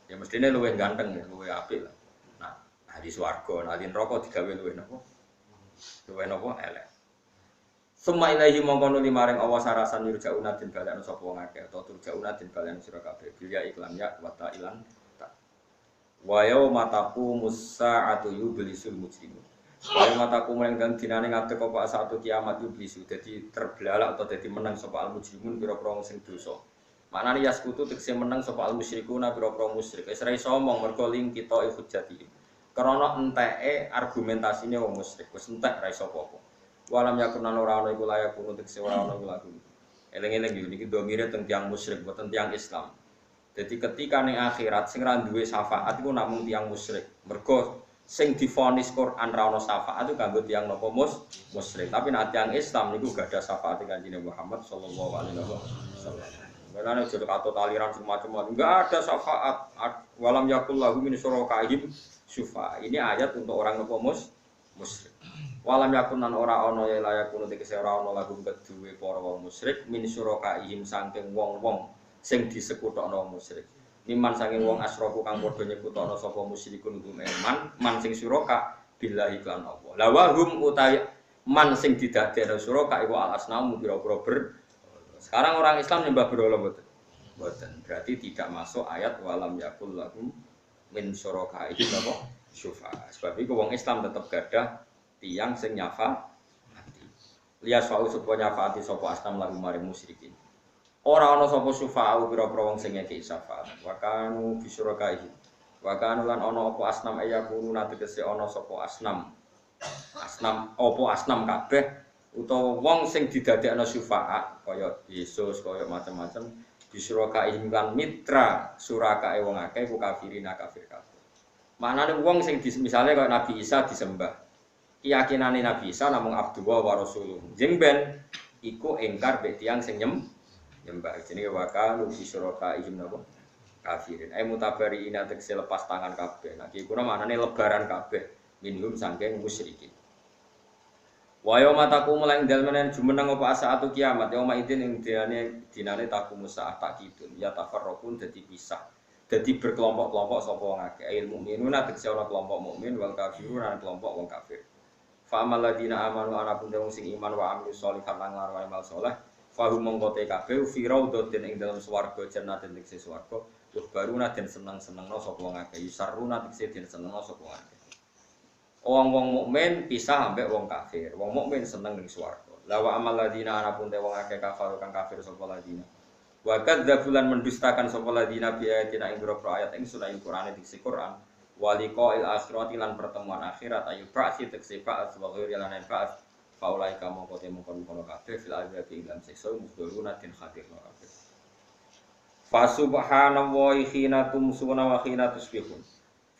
Ya mestine luwih ganteng ya, luwih apik lah. Nah, ahli swarga, ahli neraka digawe luwih napa? Luwih napa elek. Summa ilahi mongko nuli maring Allah sarasan yurjauna den balekno sapa wong akeh utawa turjauna den balekno sira kabeh bilya iklan ya wa ta'ilan ta. Wa yauma taqumus sa'atu yublisul mujrimun. Wa yauma taqumul dan dinane ngadeg apa satu kiamat yublisu dadi terbelalak atau dadi menang sapa al mujrimun pira-pira wong sing dosa. Manane yaskutu tegese menang sapa al musyrikuna pira-pira musyrik. Wis ra iso omong mergo ling kita hujjati. Karena enteke argumentasine wong musyrik wis entek ra iso apa-apa. Walam yakunan ora ana iku layak untuk ora ana iku lagu. Eling-eling iki niki domire teng tiyang musyrik boten tiyang Islam. Jadi ketika ning akhirat sing ra duwe syafaat iku namung tiyang musyrik. Mergo sing divonis Quran ra ono syafaat itu kanggo tiyang napa musyrik. Tapi nek tiyang Islam niku gak ada syafaat Kanjeng Muhammad sallallahu alaihi wasallam. Karena jodoh atau aliran semacam enggak ada syafaat. Walam yakul lahu min syurakaihim syufa. Ini ayat untuk orang napa musyrik. Walam yakunan ora ana ya layakun tegese ora ana lagu kedue para wong musyrik min syurakaihim saking wong-wong sing disekutokno musyrik. Miman saking wong asroku kang padha nyekutokno sapa musyrikun man sing syuraka billahi lan Allah. La wahum utai man sing didadekno syuraka iku al asnamu pira-pira ber. Sekarang orang Islam nyembah berhala mboten? Mboten. Berarti tidak masuk ayat walam yakul lahum min syurakaihim apa? Syufa. Sebab itu wong Islam tetap gadah tiyang sing nyafa mati. Lias wau sapa nyafaati sapa asnam lagu maring musyrikin. Ora ana sapa syufa'u pira-pira wong sing ngeki syafaat. Wa kanu bisyurakaihim. Wa kanu lan ana apa asnam ayakunu tegese ana sapa asnam. Asnam apa asnam kabeh utawa wong sing didadekno syufaat kaya Yesus kaya macam-macam bisyurakaihim lan mitra surakae wong akeh ku kafirina kafir kabeh. Maknane wong sing misale kaya Nabi Isa disembah. Keyakinane Nabi Isa namung Abdullah wa Rasuluh. Jeng ben iku engkar mek tiyang sing nyembah. Jenenge wa kanu bisyurakaihim napa kafirin. Ai mutabari ina tegese lepas tangan kabeh. Nah iki kuna maknane lebaran kabeh minhum saking musyrikin. Wa yauma taqumu lan dalmanen jumeneng apa saatu kiamat yauma idin ing dinane taqumu saat takidun ya tafarraqun dadi pisah dadi berkelompok-kelompok sapa wong akeh ilmu mukminuna tegese ana kelompok mukmin wal kafirun ana kelompok wong kafir fa amal ladina amanu ana pun wong sing iman wa amilus sholihat lan ngarep amal saleh fa hum mongkote kabeh fi raudhatin ing dalam swarga jannatin tegese swarga baruna den seneng-senengno sapa wong akeh yusarruna tegese den senengno sapa wong akeh. Wong-wong mukmin pisah ambek wong kafir. Wong mukmin seneng ning swarga. La wa amal ladina ana pun te wong akeh kafir kang kafir sapa ladina. Wa kadzabulan mendustakan sapa ladina bi ayatina ing boro ayat ing surah Al-Qur'an diksi Quran. Wa liqa'il akhirati lan pertemuan akhirat ayu ba'si tekse ba'at wa ghairi lan ba'at. Faulai kamu kote mungkon kabeh fil azabi ing dalam siksa musduruna tin khatir kabeh. Fa subhanallahi khina tumsuna wa khina tusbihun.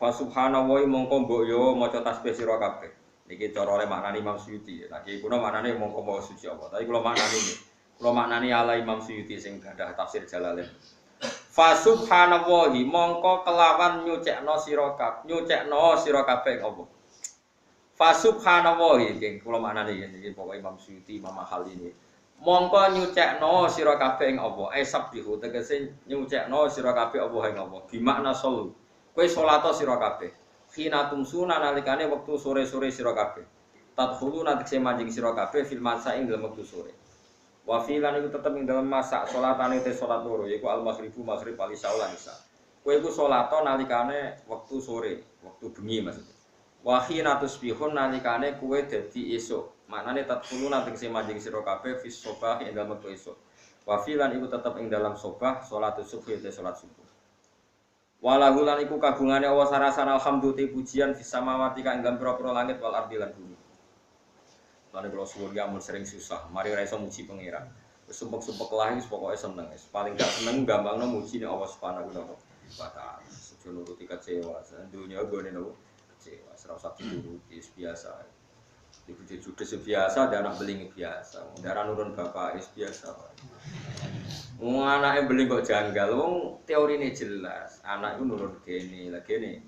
Fa subhanallahi mongko mbok yo maca tasbih sira kabeh. Niki cara oleh maknani Imam Suyuti. Lah iki kuna maknane mongko mawa suci Allah. Tapi kula maknani iki. Kula maknani ala Imam Suyuti sing gadah tafsir Jalalain. Fa subhanallahi mongko kelawan nyucekno sira kabeh apa. Fa subhanallahi iki kula maknani iki pokoke Imam Suyuti Imam Mahali ini. Mongko nyucekno sira kabeh ing apa? Sabbihu tegese nyucekno sira kabeh apa ing apa. Bi makna solu. Kowe salat sira kabeh. Khina tumsuna nalikane wektu sore-sore sira kabeh. Tadkhulu nanti manjing sira kabeh fil masa ing dalem wektu sore. Wa filan iku tetep ing dalem masa salatane te salat loro yaiku al maghribu maghrib al isya lan isya. Kowe iku salat nalikane wektu sore, wektu bengi maksudnya. Wa khina tusbihun nalikane kowe dadi esuk. Maknane tadkhulu nanti manjing sira kabeh fis sobah ing dalem wektu esuk. Wa filan iku tetep ing dalam sobah salat subuh te salat subuh. Walahu lan iku kagungane Allah sarasana alhamdulillah pujian fis samawati kang ing pira-pira langit wal ardi lan bumi. Lan kula suwun ya mun sering susah, mari ora iso muji pangeran. Wis sumpek-sumpek lah wis pokoke seneng. Paling gak seneng gampangno muji nek Allah Subhanahu wa taala. Sejo nuruti kecewa, dunya gone nopo kecewa, ora usah dituruti biasa. Ibu judes biasa, dan anak beling biasa. Darah nurun bapak biasa. Anaknya beling kok janggal. Wong teori ini jelas. Anak itu nurun gini, lagi nih.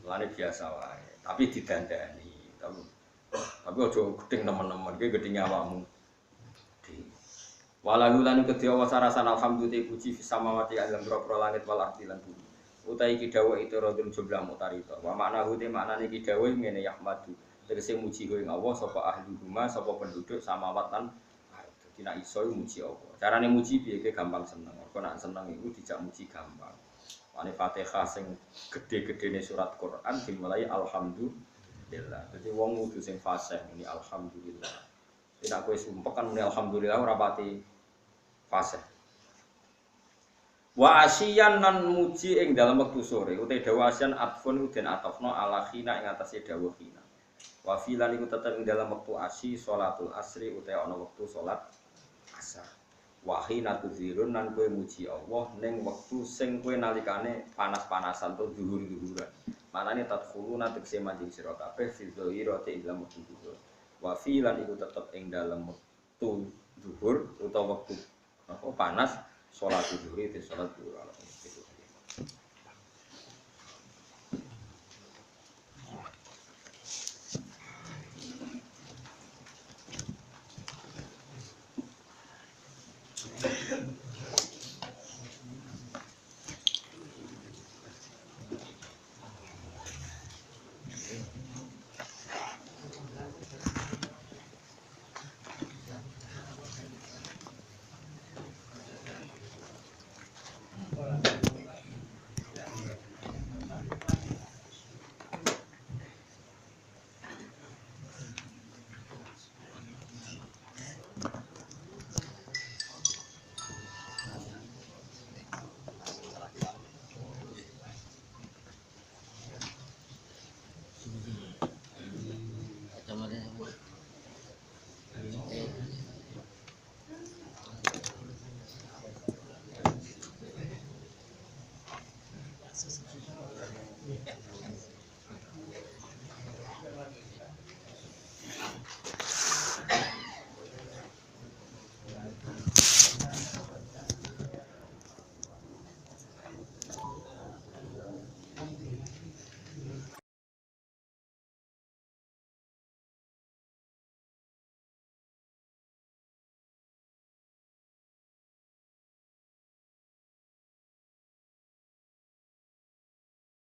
Lani biasa wae. Tapi didandani. Tapi ojo gedeng teman-teman. Gue gedeng nyawamu. Walau lan kedhi wa sarasan alhamdulillah puji sama mati alam pro langit wal ardi lan bumi. Utai iki dawuh itu rodun jumlah mutarito. Wa makna hute maknane iki dawuh ngene yahmadu. Tegese muji ing Allah sapa ahli rumah sapa penduduk samawat lan dadi nek iso muji Allah. Carane muji piye ge gampang seneng. Kok nek seneng iku dijak muji gampang. Wane Fatihah sing gedhe-gedhene surat Quran dimulai alhamdulillah. Dadi wong kudu sing fasih muni alhamdulillah. Tidak kowe sumpek kan muni alhamdulillah ora pati fasih. Wa asyian nan muji ing dalem wektu sore uta dawuh asyan atfun den atofno ala khina ing atase dawuh khina. Wa filan iku tetep ing dalam wektu asyi salatul asri utawa ana wektu salat asar. Wa hina tudzirun nan kowe muji Allah ning wektu sing kowe nalikane panas-panasan to dhuwur-dhuwuran. Manane tadkhuluna tegese manjing sira kabeh fi dzahirati ing dalem wektu zuhur. Wa fi lan iku tetep ing dalem wektu zuhur utawa wektu apa panas salat zuhur itu salat zuhur.